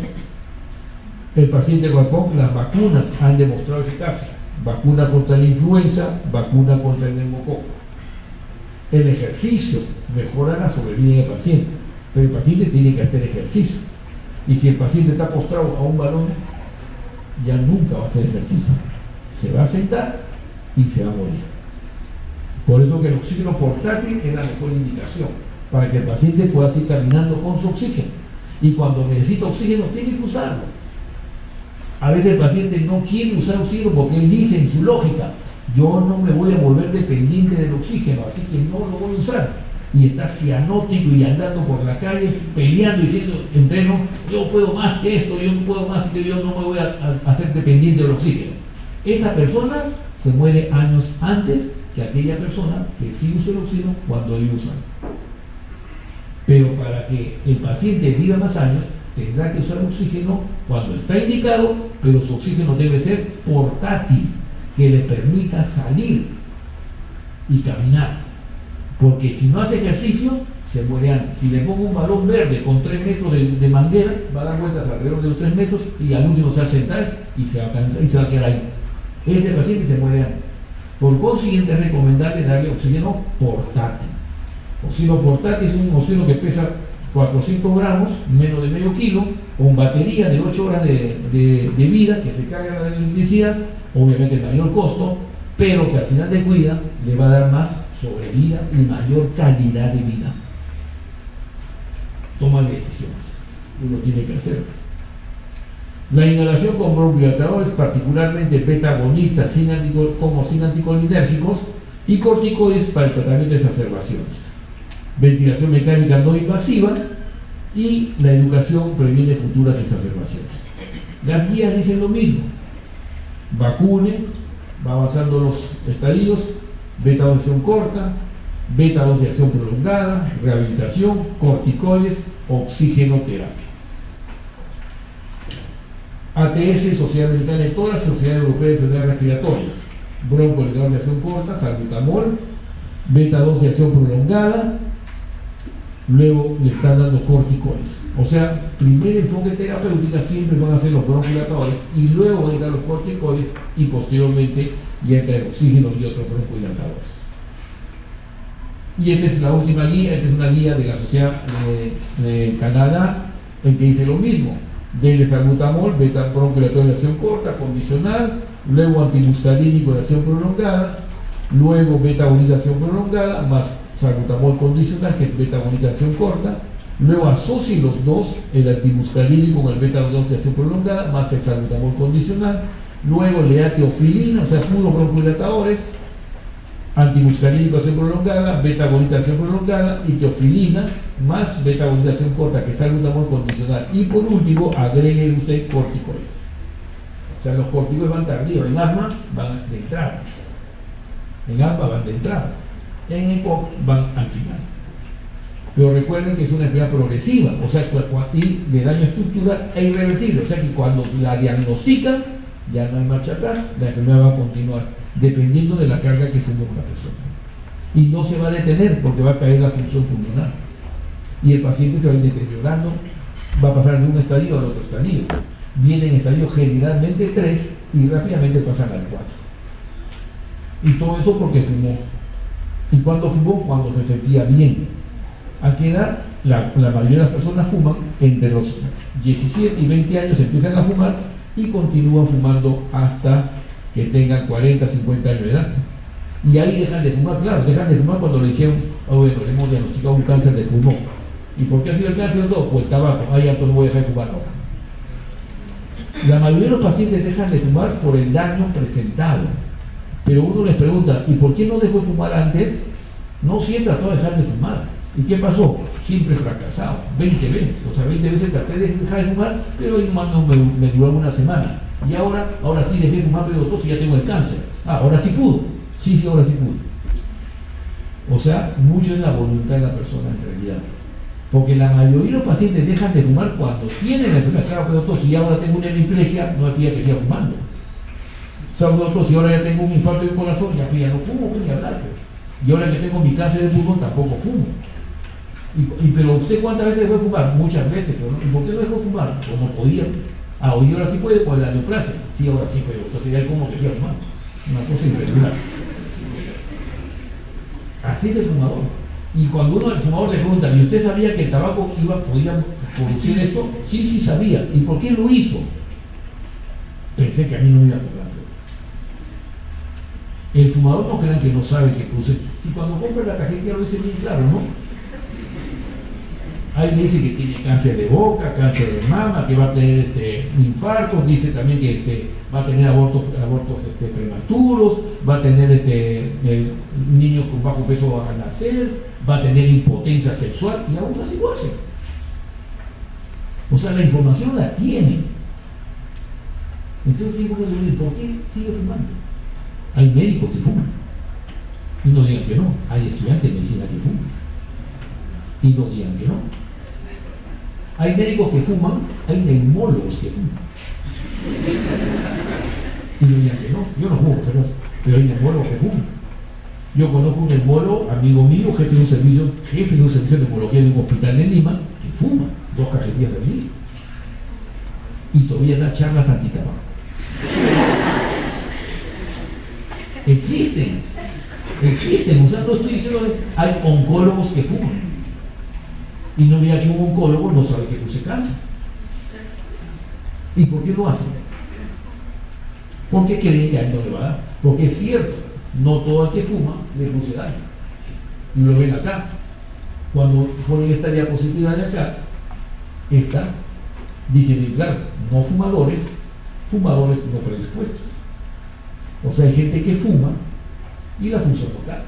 Speaker 1: El paciente con EPOC, las vacunas han demostrado eficacia. Vacuna contra la influenza, vacuna contra el neumococo. El ejercicio mejora la sobrevida del paciente, pero el paciente tiene que hacer ejercicio. Y si el paciente está postrado a un balón, ya nunca va a hacer ejercicio. Se va a sentar y se va a morir. Por eso que el oxígeno portátil es la mejor indicación, para que el paciente pueda seguir caminando con su oxígeno. Y cuando necesita oxígeno, tiene que usarlo. A veces el paciente no quiere usar oxígeno porque él dice en su lógica, yo no me voy a volver dependiente del oxígeno, así que no lo voy a usar. Y está cianótico y andando por la calle, peleando, diciendo, entreno, yo puedo más que esto, yo no puedo más que yo no me voy a hacer dependiente del oxígeno. Esa persona se muere años antes que aquella persona que sí usa el oxígeno cuando ellos usan. Pero para que el paciente viva más años, tendrá que usar oxígeno cuando está indicado, pero su oxígeno debe ser portátil, que le permita salir y caminar. Porque si no hace ejercicio, se muere antes. Si le pongo un balón verde con 3 metros de manguera, va a dar vueltas alrededor de los 3 metros y al último se va a sentar y se va a cansar y se va a quedar ahí. Este paciente se muere antes. Por consiguiente, es recomendable darle oxígeno portátil. Oxígeno portátil es un oxígeno que pesa 4 o 5 gramos, menos de medio kilo, con batería de 8 horas de vida, que se carga la electricidad, obviamente el mayor costo, pero que al final de cuida le va a dar más sobrevida y mayor calidad de vida. Toma decisiones, uno tiene que hacerlo. La inhalación con bronquidilatadores, particularmente beta-agonistas como sin anticolinérgicos, y corticoides para el tratamiento de exacerbaciones. Ventilación mecánica no invasiva y la educación previene futuras exacerbaciones. Las guías dicen lo mismo: vacune, va avanzando los estadios, beta 2 de acción corta, beta 2 de acción prolongada, rehabilitación, corticoides, oxigenoterapia. ATS, Sociedad Americana de todas las sociedades europeas de enfermedades respiratorias, broncodilatador de acción corta, salbutamol, beta 2 de acción prolongada, luego le están dando corticoides. O sea, primer enfoque terapéutico siempre van a ser los broncodilatadores y luego van a entrar los corticoides y posteriormente ya entra el oxígeno y otros broncodilatadores. Y esta es la última guía, esta es una guía de la Sociedad de Canadá en que dice lo mismo: denle salbutamol, beta broncodilatador de acción corta, condicional, luego antimuscarínico de acción prolongada, luego beta-agonista de acción prolongada, más salbutamol condicional, que es beta-agonista de acción corta, luego asocien los dos, el antimuscarínico con el beta-2 de acción prolongada, más el salbutamol condicional, luego le da teofilina, o sea, puros broncodilatadores, antimuscarínico de acción prolongada, beta-agonista de acción prolongada y teofilina, más beta-agonista de acción corta, que es salbutamol condicional, y por último, agregue usted corticoides. O sea, los corticoides van tardíos, en asma van de entrada, en AMPA van de entrada, en EPOC van al final. Pero recuerden que es una enfermedad progresiva, o sea, y de daño estructural e irreversible, o sea que cuando la diagnostican, ya no hay marcha atrás, la enfermedad va a continuar, dependiendo de la carga que fumó la persona. Y no se va a detener porque va a caer la función pulmonar. Y el paciente se va a ir deteriorando, va a pasar de un estadio al otro estadio. Vienen estadios generalmente 3 y rápidamente pasan al 4. Y todo eso porque fumó. ¿Y cuándo fumó? Cuando se sentía bien. ¿A qué edad? La mayoría de las personas fuman entre los 17 y 20 años, empiezan a fumar y continúan fumando hasta que tengan 40, 50 años de edad. Y ahí dejan de fumar, claro, dejan de fumar cuando le dijeron, bueno, le hemos diagnosticado un cáncer de pulmón. ¿Y por qué ha sido el cáncer? No, pues el tabaco, ya no voy a dejar de fumar ahora. La mayoría de los pacientes dejan de fumar por el daño presentado. Pero uno les pregunta, ¿y por qué no dejó de fumar antes? No siempre trató de dejar de fumar. ¿Y qué pasó? Siempre fracasado, 20 veces. O sea, 20 veces traté de dejar de fumar, pero ahí nomás no me duró una semana. Y ahora sí dejé de fumar, pero doctor, si ya tengo el cáncer. Ahora sí pudo. Sí, ahora sí pudo. O sea, mucho es la voluntad de la persona en realidad. Porque la mayoría de los pacientes dejan de fumar cuando tienen la enfermedad. Claro, pero doctor, si ahora tengo una hemiplegia, no me que siga fumando. ¿Sabe, doctor? Si ahora ya tengo un infarto de corazón, ya no fumo, pues ni hablar. Pues. Y ahora que tengo mi cáncer de pulmón, tampoco fumo. Pero usted, ¿cuántas veces dejó de fumar? Muchas veces. Pero ¿no? ¿Y por qué no dejó de fumar? Pues no podía. Hoy ahora sí puede, pues la neoplasia. Sí, ahora sí, pero esto sería como que siga fumando. Una cosa impresionante. Así es el fumador. Y cuando uno el fumador le pregunta, ¿y usted sabía que el tabaco podía producir esto? Sí sabía. ¿Y por qué lo hizo? Pensé que a mí no me iba a tocar. El fumador no crean que no sabe que produce. Si cuando compra la cajetilla lo dice bien claro, ¿no? Ahí dice que tiene cáncer de boca, cáncer de mama, que va a tener infartos, dice también que va a tener abortos prematuros, va a tener niños con bajo peso al nacer, va a tener impotencia sexual y aún así lo hace. O sea, la información la tiene. Entonces digo, ¿por qué sigue fumando? Hay médicos que fuman. Y no digan que no. Hay estudiantes de medicina que fuman. Y no digan que no. Hay médicos que fuman, hay neumólogos que fuman. Y no digan que no. Yo no fumo, pero hay neumólogos que fuman. Yo conozco un neumólogo, amigo mío, jefe de un servicio de neumología de un hospital de Lima, que fuma 2 cajetillas al día. Y todavía da charlas antitabaco. Existen, o sea, no estoy diciendo que hay oncólogos que fuman. Y no diga que un oncólogo no sabe que produce cáncer. ¿Y por qué lo hacen? Porque creen que a él no le va a dar. Porque es cierto, no todo el que fuma le produce daño. Y lo ven acá. Cuando ponen esta diapositiva de acá, dicen, claro, no fumadores, fumadores no predispuestos. O sea, hay gente que fuma y la función no cae.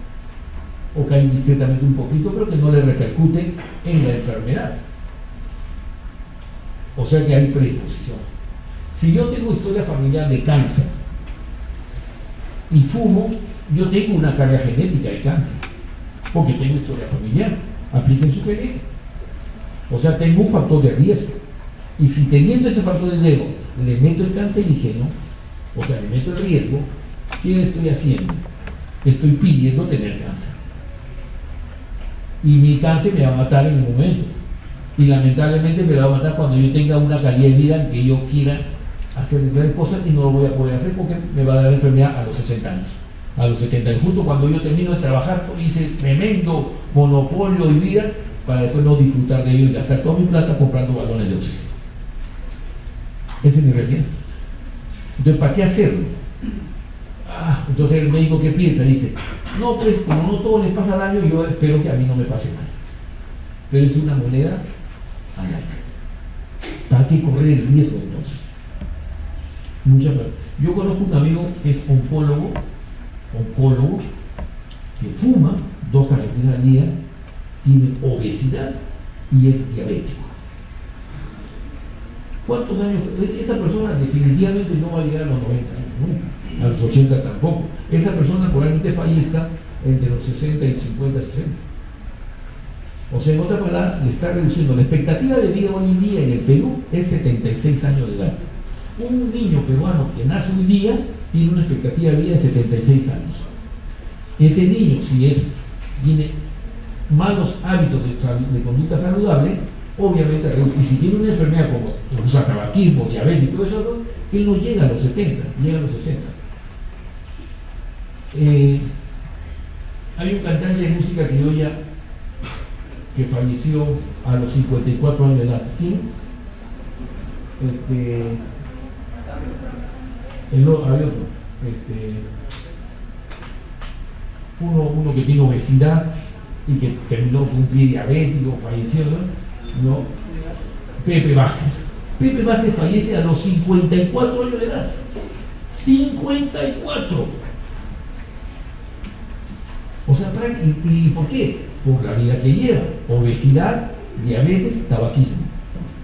Speaker 1: O cae discretamente un poquito, pero que no le repercute en la enfermedad. O sea que hay predisposición. Si yo tengo historia familiar de cáncer y fumo, yo tengo una carga genética de cáncer, porque tengo historia familiar. Apliquen su genética. O sea, tengo un factor de riesgo. Y si teniendo ese factor de riesgo le meto el cancerígeno, o sea, le meto el riesgo, ¿qué estoy haciendo? Estoy pidiendo tener cáncer. Y mi cáncer me va a matar en un momento. Y lamentablemente me va a matar cuando yo tenga una calidad de vida en que yo quiera hacer diferentes cosas y no lo voy a poder hacer porque me va a dar la enfermedad a los 60 años. A los 70 años. Justo cuando yo termino de trabajar, hice tremendo monopolio de vida para después no disfrutar de ello y gastar toda mi plata comprando balones de oxígeno. Esa es mi realidad. Entonces, ¿para qué hacerlo? Entonces el médico que piensa dice, no, pues como no todo les pasa daño, yo espero que a mí no me pase nada. Pero es una moneda análica. ¿Para qué correr el riesgo entonces? Muchas veces. Yo conozco un amigo que es oncólogo, que fuma 2 cajetillas al día, tiene obesidad y es diabético. ¿Cuántos años? Esa persona definitivamente no va a llegar a los 90 años, nunca, a los 80 tampoco. Esa persona probablemente fallezca entre los 60 y 50, 60. O sea, en otra palabra, le está reduciendo. La expectativa de vida hoy en día en el Perú es 76 años de edad. Un niño peruano que nace hoy día tiene una expectativa de vida de 76 años. Ese niño, si tiene malos hábitos de conducta saludable, obviamente, y si tiene una enfermedad como tabaquismo, diabetes y todo eso, él no llega a los 70, llega a los 60. Hay un cantante de música criolla que falleció a los 54 años de edad. ¿Quién? Hay otro. Uno que tiene obesidad y que terminó con un pie diabético, falleció, ¿no? Pepe Vázquez. Pepe Vázquez fallece a los 54 años de edad. 54. O sea, ¿y por qué? Por la vida que lleva. Obesidad, diabetes, tabaquismo.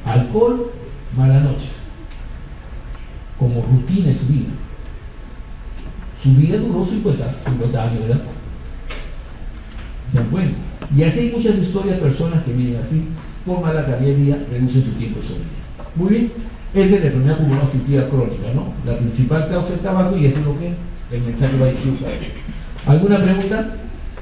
Speaker 1: Alcohol, mala noche. Como rutina en su vida. Su vida duró 50 años de edad. Bueno, y así hay muchas historias de personas que viven así, por mala calidad de vida, reducen su tiempo de vida. Muy bien, esa es la enfermedad pulmonar obstructiva crónica, ¿no? La principal causa del tabaco y eso es lo que el mensaje va a decir. ¿Alguna pregunta?